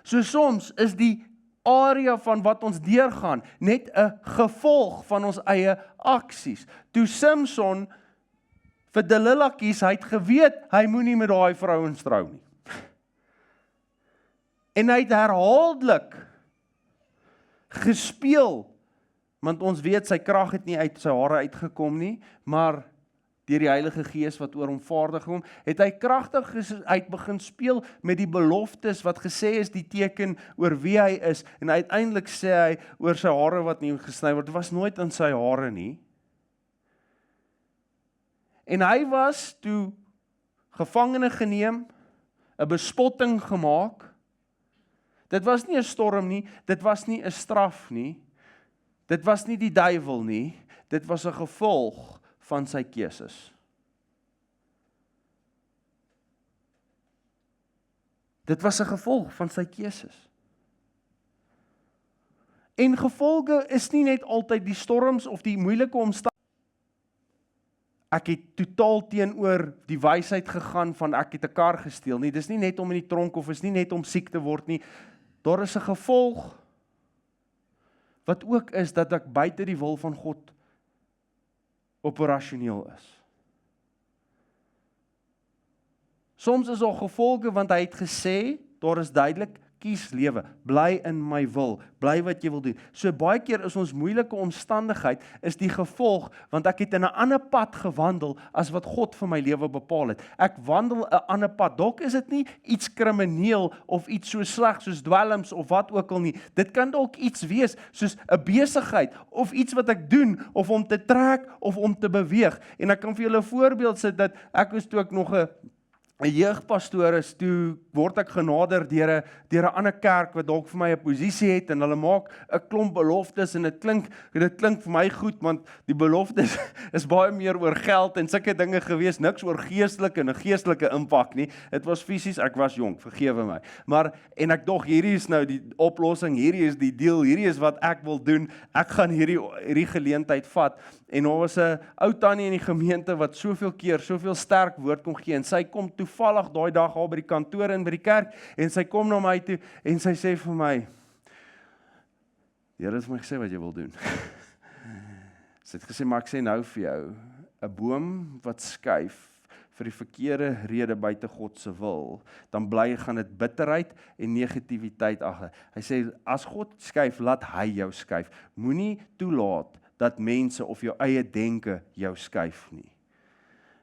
So soms is die area van wat ons deurgaan net 'n gevolg van ons eie aksies. Toe Samson vir Delila kies, hy het geweet, hy moenie met daai vrouens trou nie. En hy het herhaaldelik gespeel, want ons weet sy krag het nie uit sy hare uitgekom nie, maar deur die Heilige Gees wat oor hom vaardig hom, het hy kragtig uit begin speel met die beloftes wat gesê is die teken oor wie hy is, en uiteindelik sê hy oor sy hare wat nie gesny word, was nooit in sy hare nie. En hy was toe gevangene geneem, 'n bespotting gemaak. Dit was nie 'n storm nie, dit was nie 'n straf nie, dit was nie die duiwel nie, dit was 'n gevolg van sy keuses. Dit was 'n gevolg van sy keuses. En gevolge is nie net altyd die storms of die moeilike omstandighede. Ek het totaal teenoor die wysheid gegaan van ek het 'n kar gesteel nie. Dis nie net om in die tronk of is nie net om siek te word nie. Daar is 'n gevolg wat ook is dat ek buite die wil van God operasioneel is. Soms is daar gevolge want hy het gesê, daar is duidelik, kies lewe, bly in my wil, bly wat jy wil doen. So baie keer is ons moeilike omstandigheid, is die gevolg, want ek het in 'n ander pad gewandel, as wat God vir my lewe bepaal het. Ek wandel 'n ander pad, dalk is dit nie iets krimineel, of iets so sleg, soos dwelms, of wat ook al nie. Dit kan dalk iets wees, soos 'n besigheid, of iets wat ek doen, of om te trek, of om te beweeg. En ek kan vir julle 'n voorbeeld sit, dat ek was toe ek nog 'n jeugpastoor is, toe word ek genader deur 'n ander kerk wat dalk vir my 'n posisie het, en hulle maak 'n klomp beloftes, en dit klink vir my goed, want die beloftes is baie meer oor geld en sulke dinge gewees, niks oor geestelike en 'n geestelike impak nie. Dit was fisies, ek was jonk, vergewe my. Maar en ek dog, hierdie is nou die oplossing, hierdie is die deal, hierdie is wat ek wil doen. Ek gaan hierdie geleentheid vat. En daar was 'n ou tannie in die gemeente wat soveel sterk woord kon gee, en sy kom toevallig daai dag al by die kantoor en by die kerk, en sy kom na my toe, en sy sê vir my, die Here het my gesê wat jy wil doen. Sy het gesê, maar ek sê nou vir jou, 'n boom wat skuif vir die verkeerde rede buite God se wil, dan gaan dit bitterheid en negativiteit agter. Hy sê, as God skuif, laat hy jou skuif. Moenie toelaat dat mense of jou eie denke jou skuif nie.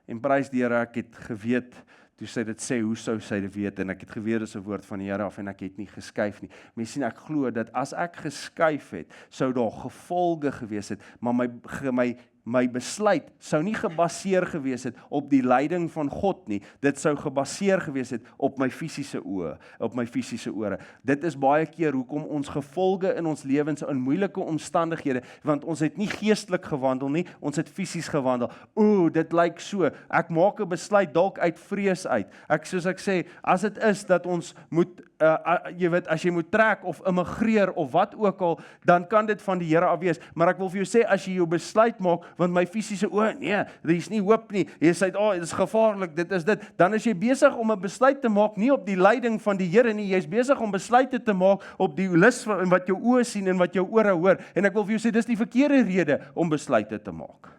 En prys die Here, ek het geweet, toe sy dit sê, hoe sou sy dit weet, en ek het geweet, dis 'n woord van die Here af, en ek het nie geskuif nie. Mense sien, ek glo dat as ek geskuif het, sou daar gevolge gewees het, maar my besluit sou nie gebaseer gewees het op die leiding van God nie, dit sou gebaseer gewees het op my fisiese oë, op my fisiese ore. Dit is baie keer hoekom ons gevolge in ons lewens in moeilike omstandighede, want ons het nie geestelik gewandel nie, ons het fisies gewandel. Dit lyk so, ek maak 'n besluit dalk uit vrees uit. Soos ek sê, as dit is dat ons moet, jy weet, as jy moet trek of immigreer of wat ook al, dan kan dit van die Here af wees. Maar ek wil vir jou sê, as jy jou besluit maak, want my fisiese oë, nee, daar is nie hoop nie, jy sê, dit is gevaarlik, dit is dit, dan is jy besig om 'n besluit te maak, nie op die leiding van die Here nie, jy is besig om besluite te maak op die lus van wat jou oë sien en wat jou ore hoor, en ek wil vir jou sê, dis die verkeerde rede om besluite te maak.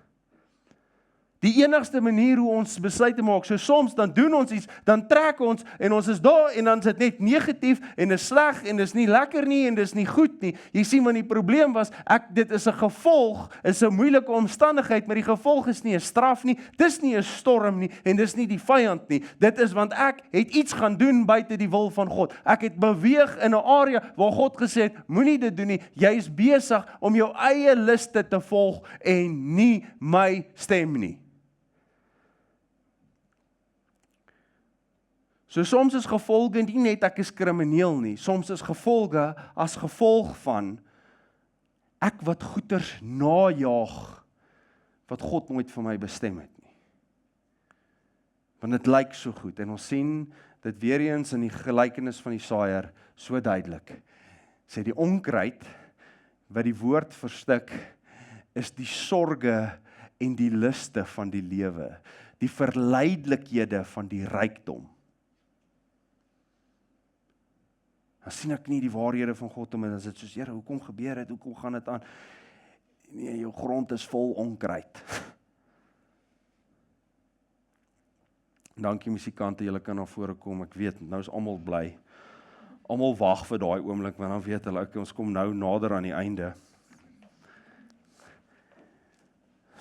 Die enigste manier hoe ons besluite maak, so soms dan doen ons iets, dan trek ons, en ons is daar, en dan is dit net negatief, en is sleg, en is nie lekker nie, en dis nie goed nie. Jy sien, want die probleem was, dit is 'n gevolg, is 'n moeilike omstandigheid, maar die gevolg is nie 'n straf nie, dis nie 'n storm nie, en dis nie die vyand nie. Dit is want ek het iets gaan doen buite die wil van God. Ek het beweeg in 'n area waar God gesê het, moenie dit doen nie, jy is besig om jou eie liste te volg, en nie my stem nie. So soms is gevolge nie net ek is krimineel nie, soms is gevolge as gevolg van ek wat goeders najaag wat God nooit vir my bestem het nie. Want dit lyk so goed, en ons sien dit weer eens in die gelykenis van die saaiër so duidelik. Sê die onkruid wat die woord verstik is die sorge en die liste van die lewe, die verleidelikhede van die rykdom. Dan sien ek nie die waarhede van God om, en dan is dit soos, Here, hoekom gebeur dit, hoekom gaan dit aan? Nee, jou grond is vol onkruid. Dankie musikante, julle kan na vore kom, ek weet, nou is almal bly. Almal wag vir daai oomblik, want dan weet hulle, okay, ons kom nou nader aan die einde.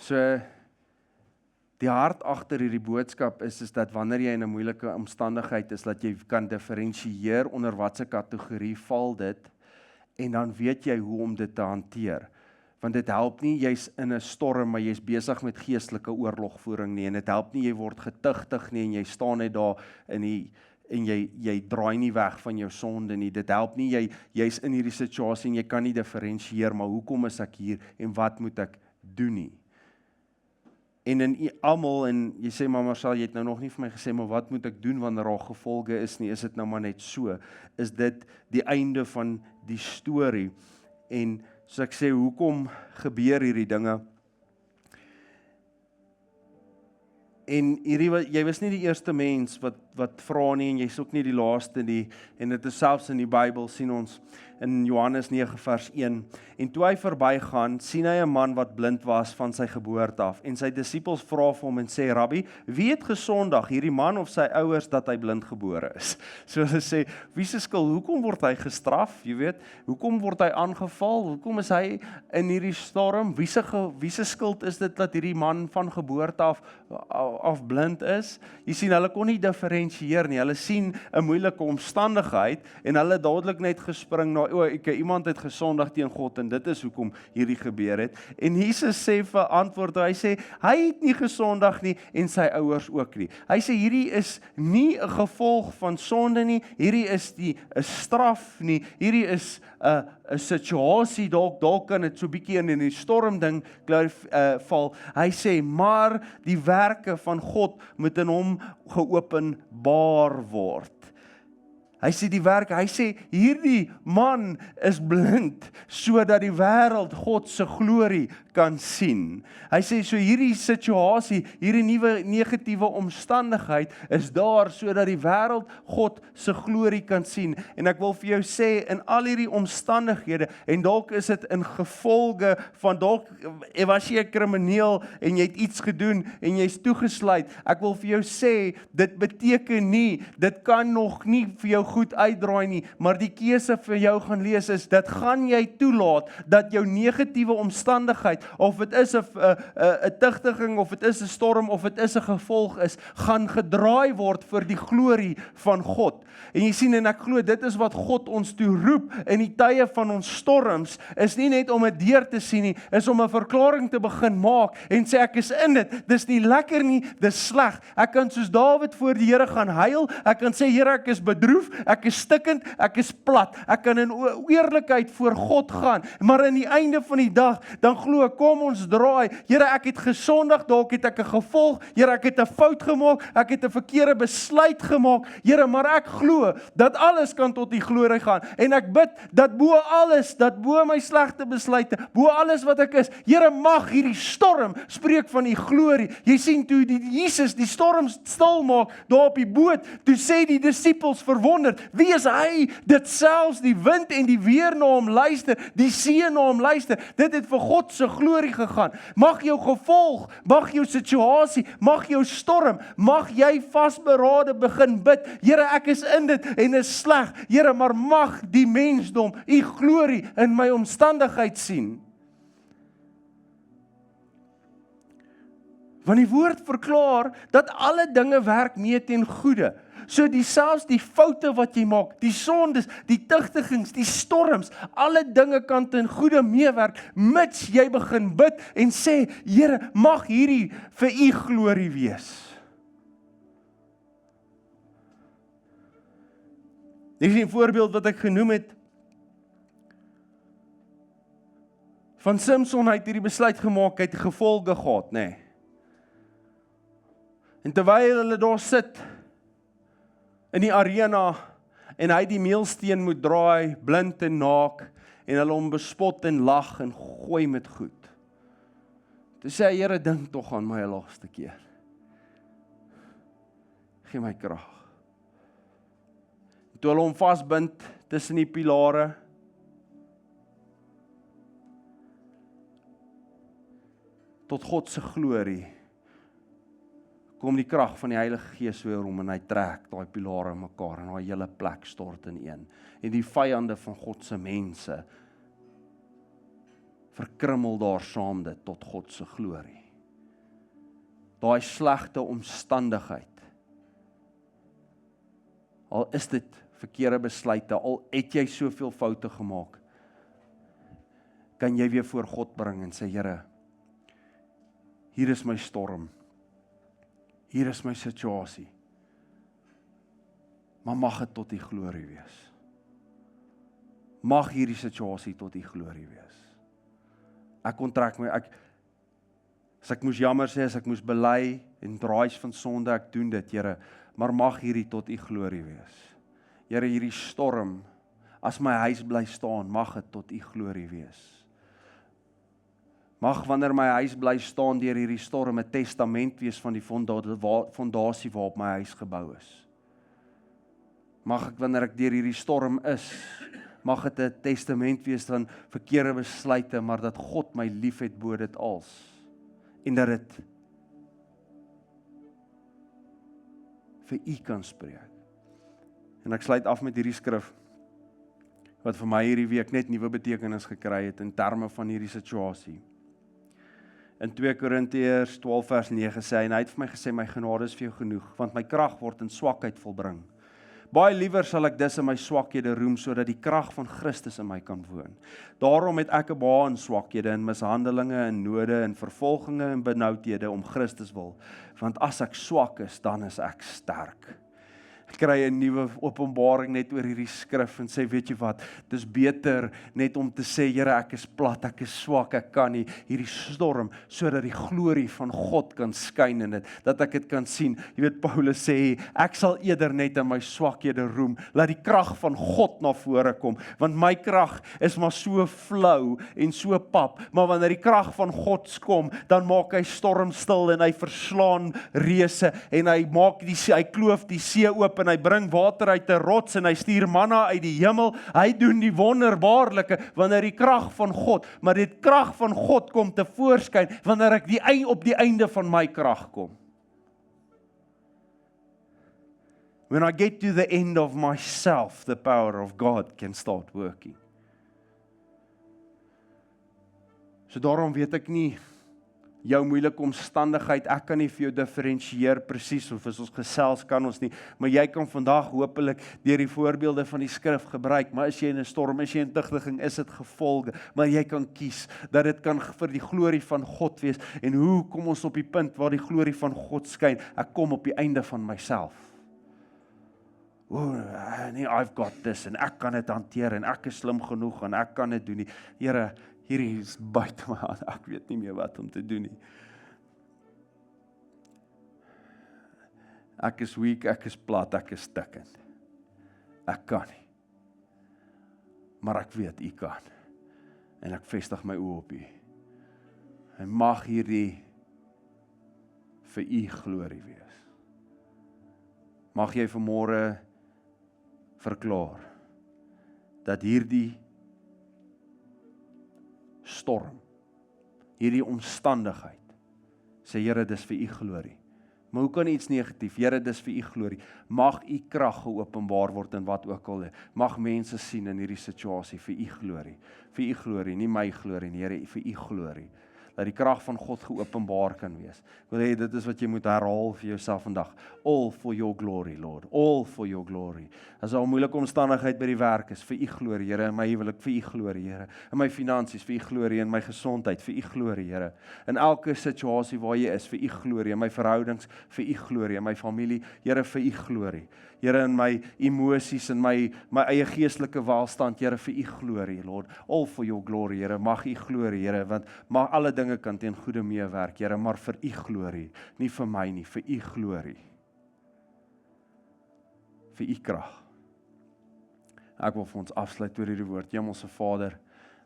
So, die hart agter hierdie boodskap is dat wanneer jy in 'n moeilike omstandigheid is, dat jy kan diferensieer onder watter kategorie val dit, en dan weet jy hoe om dit te hanteer. Want dit help nie, jy's in 'n storm, maar jy's besig met geestelike oorlogvoering nie, en dit help nie, jy word getuigtig nie, en jy staan net daar en jy draai nie weg van jou sonde nie. Dit help nie, jy's in hierdie situasie en jy kan nie diferensieer, maar hoekom is ek hier en wat moet ek doen nie? En in almal, en jy sê, maar Marcel, jy het nou nog nie vir my gesê, maar wat moet ek doen wanneer daar gevolge is nie, is dit nou maar net so? Is dit die einde van die storie? En so ek sê, hoekom gebeur hierdie dinge? En jy was nie die eerste mens wat vra nie, en jy's ook nie die laaste nie, en dit is selfs in die Bybel, sien ons, in Johannes 9 vers 1, en toe hy verbygaan, sien hy 'n man wat blind was van sy geboorte af, en sy disippels vra vir hom en sê, Rabbi, wie het gesondig, hierdie man of sy ouers, dat hy blind gebore is? So hulle sê, wie se skuld, hoekom word hy gestraf, jy weet, hoekom word hy aangeval, hoekom is hy in hierdie storm, wie se skuld is dit dat hierdie man van geboorte af blind is? Jy sien, hulle kon nie diferensieer nie, hulle sien 'n moeilike omstandigheid, en hulle dadelik net gespring na, iemand het gesondig teen God, en dit is hoekom hierdie gebeur het. En Jesus sê vir antwoord, hy sê, hy het nie gesondig nie, en sy ouers ook nie. Hy sê, hierdie is nie 'n gevolg van sonde nie, hierdie is nie 'n straf nie, hierdie is 'n situasie, dalk kan dit so bietjie in die storm ding val. Hy sê, maar die werke van God moet in hom geopenbaar word. Hy sê, hierdie man is blind, sodat die wêreld God se glorie kan sien. Hy sê, so hierdie situasie, hierdie nuwe negatiewe omstandigheid, is daar, sodat die wêreld God se glorie kan sien. En ek wil vir jou sê, in al hierdie omstandighede, en dalk is dit in gevolge van, dalk was jy 'n krimineel, en jy het iets gedoen, en jy's toegesluit, ek wil vir jou sê, dit beteken nie, dit kan nog nie vir jou goed uitdraai nie, maar die keuse vir jou gaan lees is, dat gaan jy toelaat, dat jou negatiewe omstandigheid, of dit is 'n tigtiging, of dit is 'n storm, of dit is 'n gevolg is, gaan gedraai word vir die glorie van God. En jy sien, en ek glo, dit is wat God ons toe roep, in die tye van ons storms, is nie net om dit deur te sien nie, is om 'n verklaring te begin maak, en sê, ek is in dit, dis nie lekker nie, dis sleg, ek kan soos Dawid voor die Here gaan huil, ek kan sê, Here, ek is bedroef, ek is stikkend, ek is plat, ek kan in eerlikheid voor God gaan, maar in die einde van die dag, dan glo ek, kom ons draai, Here, ek het gesondig, dalk het ek 'n gevolg, Here, ek het 'n fout gemaak, ek het 'n verkeerde besluit gemaak, Here, maar ek glo, dat alles kan tot die glorie gaan, en ek bid, dat bo alles, dat bo my slegte besluite, bo alles wat ek is, Here, mag hierdie storm spreek van die glorie. Jy sien, toe Jesus die storm stil maak, daar op die boot, toe sê die disippels verwonderd, wie is hy, dit selfs die wind en die weer na hom luister, die see na hom luister, dit het vir God se glorie gegaan. Mag jou gevolg, mag jou situasie, mag jou storm, mag jy vasberade begin bid, Here, ek is in dit, en is sleg, Here, maar mag die mensdom u glorie in my omstandigheid sien. Want die woord verklaar, dat alle dinge werk mee ten goeie. So selfs die foute wat jy maak, die sondes, die tigtigings, die storms, alle dinge kan ten goeie meewerk, mits jy begin bid en sê, Here, mag hierdie vir u glorie wees. Dit is 'n voorbeeld wat ek genoem het, van Samson, hy het hierdie besluit gemaak, hy het gevolge gehad, nê. En terwyl hulle daar sit, in die arena, en hy die meelsteen moet draai, blind en naak, en hulle hom bespot en lag en gooi met goed. Toe sê hy, Here, dink tog aan my laaste keer. Gee my krag. Toe hulle hom vasbind tussen die pilare, tot God se glorie, kom die krag van die Heilige Gees weer om en hy trek daai pilare mekaar en daai hele plek stort ineen. En die vyande van God se mense verkrummel daar saam dit tot God se glorie. Daai slegte omstandigheid, al is dit verkeerde besluite, al het jy soveel foute gemaak, kan jy weer voor God bring en sê, Here, hier is my storm, hier is my situasie, maar mag dit tot die glorie wees. Mag hierdie situasie tot die glorie wees. Ek onttrek my, as ek moes jammer sê, as ek moes bely en draais van sonde, ek doen dit, Here, maar mag hierdie tot u glorie wees. Here, hierdie storm, as my huis bly staan, mag dit tot u glorie wees. Mag wanneer my huis bly staan deur hierdie storm 'n testament wees van die fondasie waarop my huis gebou is. Mag ek wanneer ek deur hierdie storm is, mag dit 'n testament wees van verkeerde besluite, maar dat God my liefhet bo dit als. En dat dit vir u kan spreek. En ek sluit af met hierdie skrif, wat vir my hierdie week net nuwe betekenis gekry het in terme van hierdie situasie. In 2 Korintiërs 12 vers 9 sê hy, en hy het vir my gesê, my genade is vir jou genoeg, want my krag word in swakheid volbring. Baie liewer sal ek dus in my swakhede roem, sodat die krag van Christus in my kan woon. Daarom het ek 'n baie in swakhede, in mishandelinge, in node, in vervolginge en benoudhede om Christus wil. Want as ek swak is, dan is ek sterk. Ek kry 'n nuwe openbaring net oor hierdie skrif en sê, weet jy wat, dis beter net om te sê, Here, ek is plat, ek is swak, ek kan nie, hierdie storm, sodat die glorie van God kan skyn in dit, dat ek dit kan sien. Jy weet, Paulus sê, ek sal eerder net in my swakhede roem, laat die krag van God na vore kom, want my krag is maar so flou en so pap, maar wanneer die krag van God kom, dan maak hy storm stil en hy verslaan reuse en hy kloof die see oop en hy bring water uit 'n rots en hy stuur manna uit die hemel. Hy doen die wonderbaarlike wanneer die krag van God, maar die krag van God kom te voorskyn wanneer ek op die einde van my krag kom. When I get to the end of myself, the power of God can start working. So daarom weet ek nie jou moeilike omstandigheid, ek kan nie vir jou diferensieer presies of as ons gesels kan ons nie, maar jy kan vandag hopelik deur die voorbeelde van die skrif gebruik, maar is jy in 'n storm, is jy in tigtiging, is dit gevolge, maar jy kan kies dat dit kan vir die glorie van God wees. En hoe kom ons op die punt waar die glorie van God skyn? Ek kom op die einde van myself. Nee, I've got this en ek kan dit hanteer en ek is slim genoeg en ek kan dit doen nie. Here, hierdie is buite my hand, ek weet nie meer wat om te doen nie. Ek is weak, ek is plat, ek is stikkend. Ek kan nie. Maar ek weet, u kan. En ek vestig my oë op u. En mag hierdie vir u glorie wees. Mag jy vanmôre verklaar dat hierdie storm, hierdie omstandigheid, sê Here, dis vir u glorie. Maar hoe kan iets negatief? Here, dis vir u glorie. Mag u krag geopenbaar word in wat ook al. Mag mense sien in hierdie situasie vir u glorie. Vir u glorie, nie my glorie nie, Here, vir u glorie. Dat die krag van God geopenbaar kan wees. Ek wil hê dit is wat jy moet herhaal vir jouself vandag. All for your glory, Lord. All for your glory. As daar 'n moeilike omstandigheid by die werk is, vir u glorie, Here, in my huwelik, vir u glorie, Here. In my finansies, vir u glorie, in my gesondheid, vir u glorie, Here. In elke situasie waar jy is, vir u glorie, in my verhoudings, vir u glorie, in my familie, Here, vir u glorie. Here, in my emosies, in my eie geestelike welstand, Here, vir u glorie, Lord. All for your glory, Here. Mag u glorie, Here, want mag alle dinge kan teen goeie meewerk, Here, maar vir u glorie, nie vir my nie, vir u glorie. Vir u krag. Ek wil vir ons afsluit oor hierdie woord. Hemelse Vader,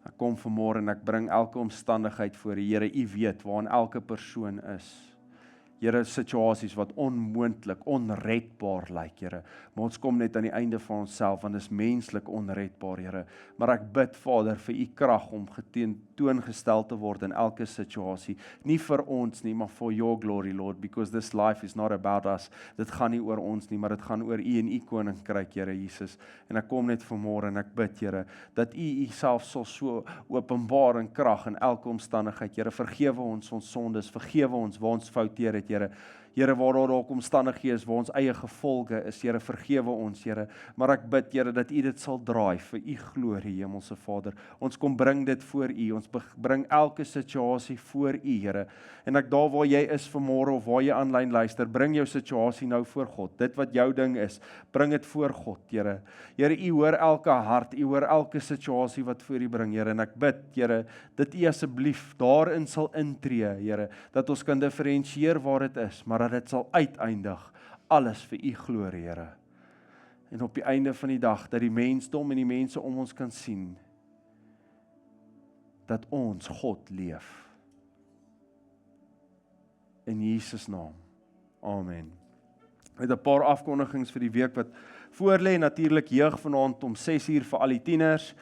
ek kom vanmôre en ek bring elke omstandigheid voor die Here. U weet waarin elke persoon is. Here, situasies wat onmoontlik, onredbaar lyk, Here. Maar ons kom net aan die einde van onsself, want dit is menslik onredbaar, Here. Maar ek bid, Vader, vir u krag om toongestel te word in elke situasie. Nie vir ons nie, maar for your glory, Lord, because this life is not about us. Dit gaan nie oor ons nie, maar dit gaan oor u en u koninkryk, Here Jesus. En ek kom net vanmôre en ek bid, Here, dat u self sal so openbaar in krag in elke omstandigheid, Here. Vergewe ons sondes, vergewe ons waar ons fouteer het, Here. Here, waar daar dalk omstandighede is, waar ons eie gevolge is, Here, vergewe ons, Here. Maar ek bid, Here, dat u dit sal draai vir u glorie, Hemelse Vader. Ons kom bring dit voor u, ons bring elke situasie voor u, Here. En ek daar waar jy is vanmôre of waar jy aanlyn luister, bring jou situasie nou voor God. Dit wat jou ding is, bring dit voor God, Here. Here, u hoor elke hart, u hoor elke situasie wat voor u bring, Here. En ek bid, Here, dat u asseblief daarin sal intree, Here, dat ons kan diferensieer waar dit is, maar dat dit sal uiteindig alles vir u glorie, Here. En op die einde van die dag, dat die mensdom en die mense om ons kan sien, dat ons God leef. In Jesus naam. Amen. Met 'n paar afkondigings vir die week wat voorlê, natuurlik jeug vanaand om 6:00 vir al die tieners.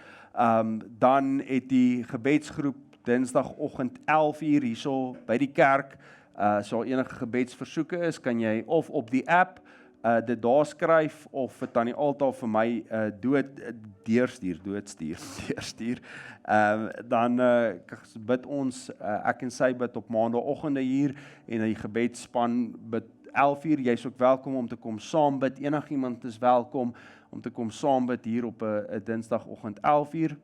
Dan het die gebedsgroep Dinsdagoggend 11:00 hierso by die kerk. So enige gebedsversoeke is, kan jy of op die app dit daar skryf of dit aan die altaar vir my deurstuur. Dan bid ons, ek en sy bid op maandagooggende hier en die gebedsspan bid 11:00. Jy's ook welkom om te kom saam bid. Enigiemand is welkom om te kom saam bid hier op 'n Dinsdagoggend 11:00.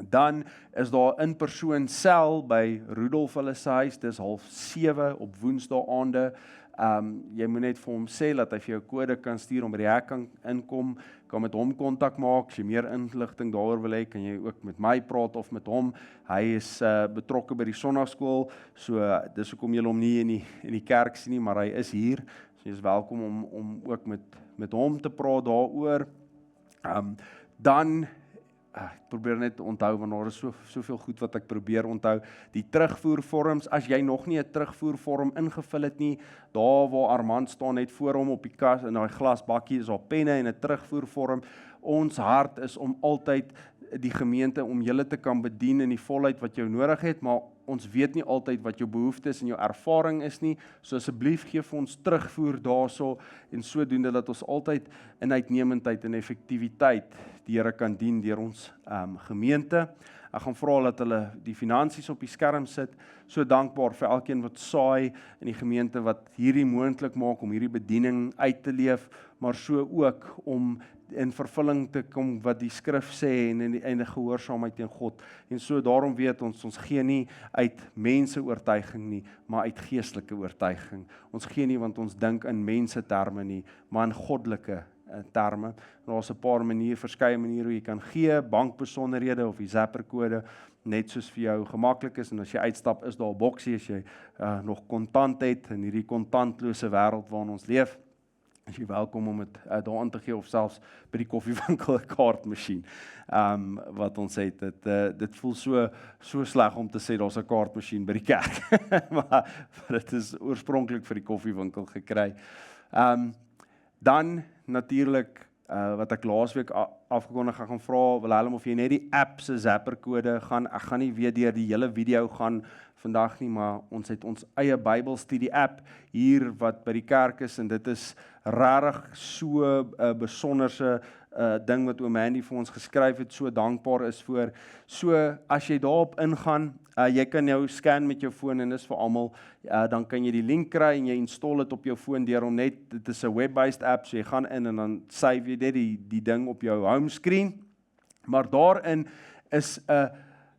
Dan is daar in persoon sel by Rudolf hulle se huis, dis 6:30 op Woensdae aande. Jy moet net vir hom sê dat hy vir jou kode kan stuur om by die hek kan inkom, kan met hom kontak maak. As jy meer inligting daaroor wil hê, kan jy ook met my praat of met hom. Hy is betrokke by die sonnaarskool, so dis hoekom jy hom nie in die kerk sien nie, maar hy is hier. So jy is welkom om ook met hom te praat daaroor. Dan ek probeer net onthou, want daar is soveel goed wat ek probeer onthou. Die terugvoervorms, as jy nog nie 'n terugvoervorm ingevul het nie, daar waar Armand staan net voor hom op die kas, in daai glasbakkie is daar penne en 'n terugvoervorm. Ons hart is om altyd die gemeente om julle te kan bedien in die volheid wat jy nodig het, maar ons weet nie altyd wat jou behoeftes en jou ervaring is nie, so asseblief gee vir ons terugvoer daarso en sodoende dat ons altyd in uitnemendheid en effektiwiteit die Here kan dien deur ons gemeente. Ek gaan vra dat hulle die finansies op die skerm sit. So dankbaar vir elkeen wat saai in die gemeente wat hierdie moontlik maak om hierdie bediening uit te leef, maar so ook om in vervulling te kom wat die skrif sê en in die gehoorsaamheid teen God. En so daarom weet ons gee nie uit mense oortuiging nie, maar uit geestelike oortuiging. Ons gee nie want ons dink in mense terme nie, maar in goddelike terme. Daar's 'n paar verskeie maniere hoe jy kan gee, bankbesonderhede of die Zapper kode, net soos vir jou gemaklik is, en as jy uitstap is daar 'n boksie as jy nog kontant het in hierdie kontantlose wêreld waarin ons leef. As jy welkom om dit daarin te gee of selfs by die koffiewinkel 'n kaartmasjien. Wat ons het, dit voel so sleg om te sê daar's 'n kaartmasjien by die kerk, maar dit is oorspronklik vir die koffiewinkel gekry. Dan natuurlik wat ek laasweek afgekondig gaan vra, Willem, of jy net die app se Zapper kode gaan. Ek gaan nie weer deur die hele video gaan vandag nie, maar ons het ons eie Bybelstudie app hier wat by die kerk is, en dit is regtig so 'n besonderse ding wat oom Andy vir ons geskryf het, so dankbaar is voor. So as jy daarop ingaan, jy kan jou scan met jou foon en dis vir almal, dan kan jy die link kry en jy install dit op jou foon deur om net, dit is 'n web-based app, so jy gaan in en dan save jy net die ding op jou homescreen. Maar daarin is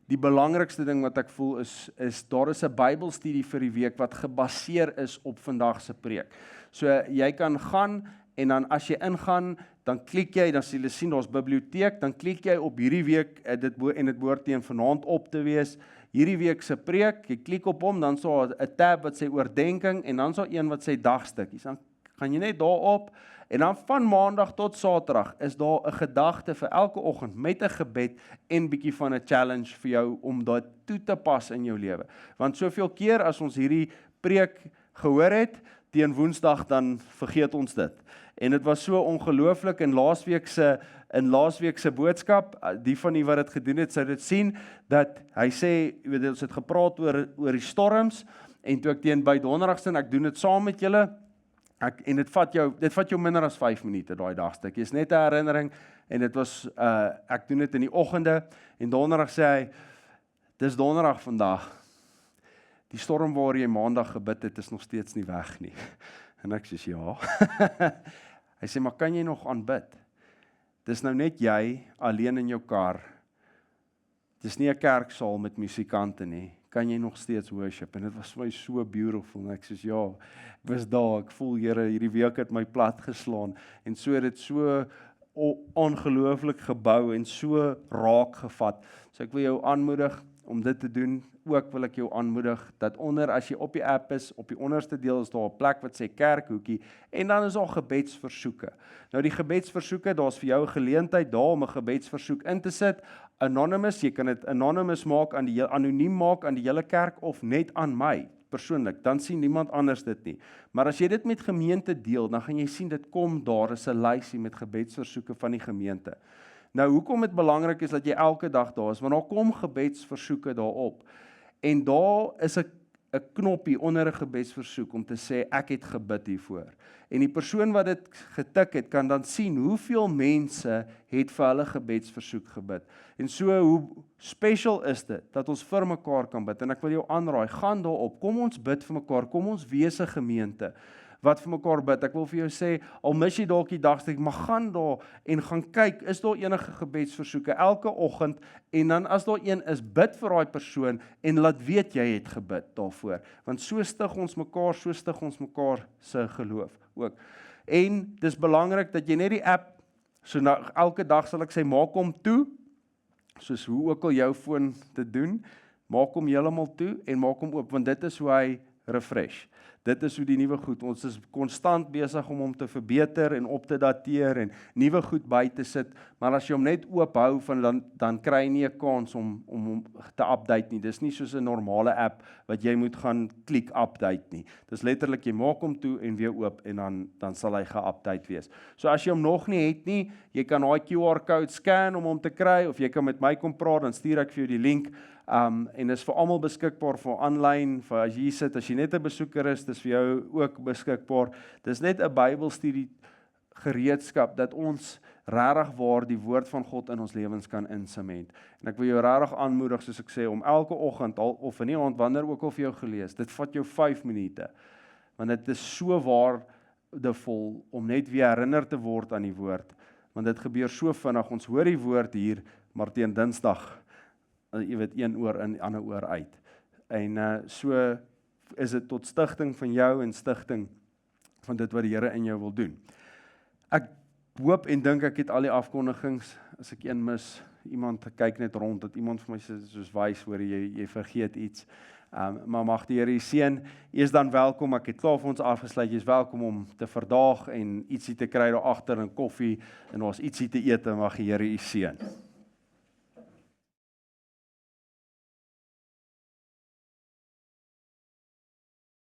die belangrikste ding wat ek voel is daar is 'n Bybelstudie vir die week wat gebaseer is op vandag se preek. So jy kan gaan en dan as jy ingaan, dan klik jy, dan sien jy daar's biblioteek, dan klik jy op hierdie week dit behoort teen vanaand op te wees. Hierdie week se preek, jy klik op hom, dan sal 'n tab wat sê oordenking en dan sal een wat sê dagstukkies. Dan Gaan jy net daarop, en dan van maandag tot saterdag is daar 'n gedagte vir elke oggend met 'n gebed en bietjie van 'n challenge vir jou om dit toe te pas in jou lewe. Want soveel keer as ons hierdie preek gehoor het, teen Woensdag dan vergeet ons dit. En dit was so ongelooflik in laasweek se boodskap, die van die wat dit gedoen het, sou dit sien, dat hy sê, ons het gepraat oor die storms, en toe ek teen by donderdagsteen, ek doen dit saam met julle, en dit vat jou minder as 5 minute daai dagstuk, is net 'n herinnering, en dit was, ek doen dit in die oggende, en donderdag sê hy, dis donderdag vandag, die storm waar jy maandag gebid het, is nog steeds nie weg nie, en ek sê, ja, hy sê, maar kan jy nog aanbid? Dis nou net jy, alleen in jou kar, dis nie 'n kerksaal met musikante nie, kan jy nog steeds worship, en dit was vir my so beautiful, en ek sê, ja, ek was daar, ek voel, Here, hierdie week het my plat geslaan, en so het dit so ongelooflik gebou, en so raak gevat, so ek wil jou aanmoedig om dit te doen, ook wil ek jou aanmoedig, dat as jy op die app is, op die onderste deel is daar 'n plek wat sê kerkhoekie, en dan is daar gebedsversoeke. Nou die gebedsversoeke, daar's vir jou 'n geleentheid daar om 'n gebedsversoek in te sit, anonymous, jy kan dit anonymous maak, anoniem maak aan die hele kerk, of net aan my, persoonlik, dan sien niemand anders dit nie. Maar as jy dit met gemeente deel, dan gaan jy sien, dit kom daar is 'n lysie met gebedsversoeke van die gemeente. Nou, hoekom dit belangrik is dat jy elke dag daar is, want daar kom gebedsversoeke daarop, en daar is 'n knoppie onder 'n gebedsversoek om te sê, ek het gebid hiervoor. En die persoon wat dit getik het, kan dan sien hoeveel mense het vir hulle gebedsversoek gebid. En so, hoe special is dit, dat ons vir mekaar kan bid, en ek wil jou aanraai, gaan daarop, kom ons bid vir mekaar, kom ons wees 'n gemeente, wat vir mekaar bid. Ek wil vir jou sê, al mis jy dalk die dagstuk, maar gaan daar en gaan kyk, is daar enige gebedsversoeke elke oggend, en dan as daar een is, bid vir daai persoon, en laat weet jy het gebid daarvoor, want so stig ons mekaar se geloof ook. En dis belangrik dat jy net die app, so elke dag sal ek sê, maak hom toe, soos hoe ook al jou foon te doen, maak hom heeltemal toe, en maak hom oop, want dit is hoe hy refresh. Dit is hoe die nuwe goed, ons is konstant besig om hom te verbeter en op te dateer en nuwe goed by te sit, maar as jy hom net oop hou, dan kry jy nie 'n kans om hom te update nie. Dis nie soos 'n normale app wat jy moet gaan klik update nie. Dis letterlik, jy maak hom toe en weer oop, en dan sal hy ge-update wees. So as jy hom nog nie het nie, jy kan daai QR code scan om hom te kry, of jy kan met my kom praat, dan stuur ek vir jou die link, en is vir almal beskikbaar vir aanlyn, vir as jy sit, as jy net 'n besoeker is, dis vir jou ook beskikbaar. Dis net 'n Bybelstudie gereedskap, dat ons regtig waar die woord van God in ons lewens kan insement. En ek wil jou regtig aanmoedig, soos ek sê, om elke oggend, of in die aand, wanneer ook al vir jou gelees, dit vat jou 5 minute, want dit is so waardevol, om net weer herinner te word aan die woord, want dit gebeur so vinnig, ons hoor die woord hier, maar teen Dinsdag, jy weet, een oor in, ander oor uit. En so is dit tot stigting van jou en stigting van dit wat die Here in jou wil doen. Ek hoop en dink ek het al die afkondigings, as ek een mis, iemand kyk net rond, dat iemand vir my sê, soos wys, hoor jy vergeet iets. Maar mag die Here u seën. U is dan welkom, ek het klaar vir ons afgesluit, jy is welkom om te verdaag en ietsie te kry daar agter, en koffie, en ons ietsie te eet, en mag die Here u seën.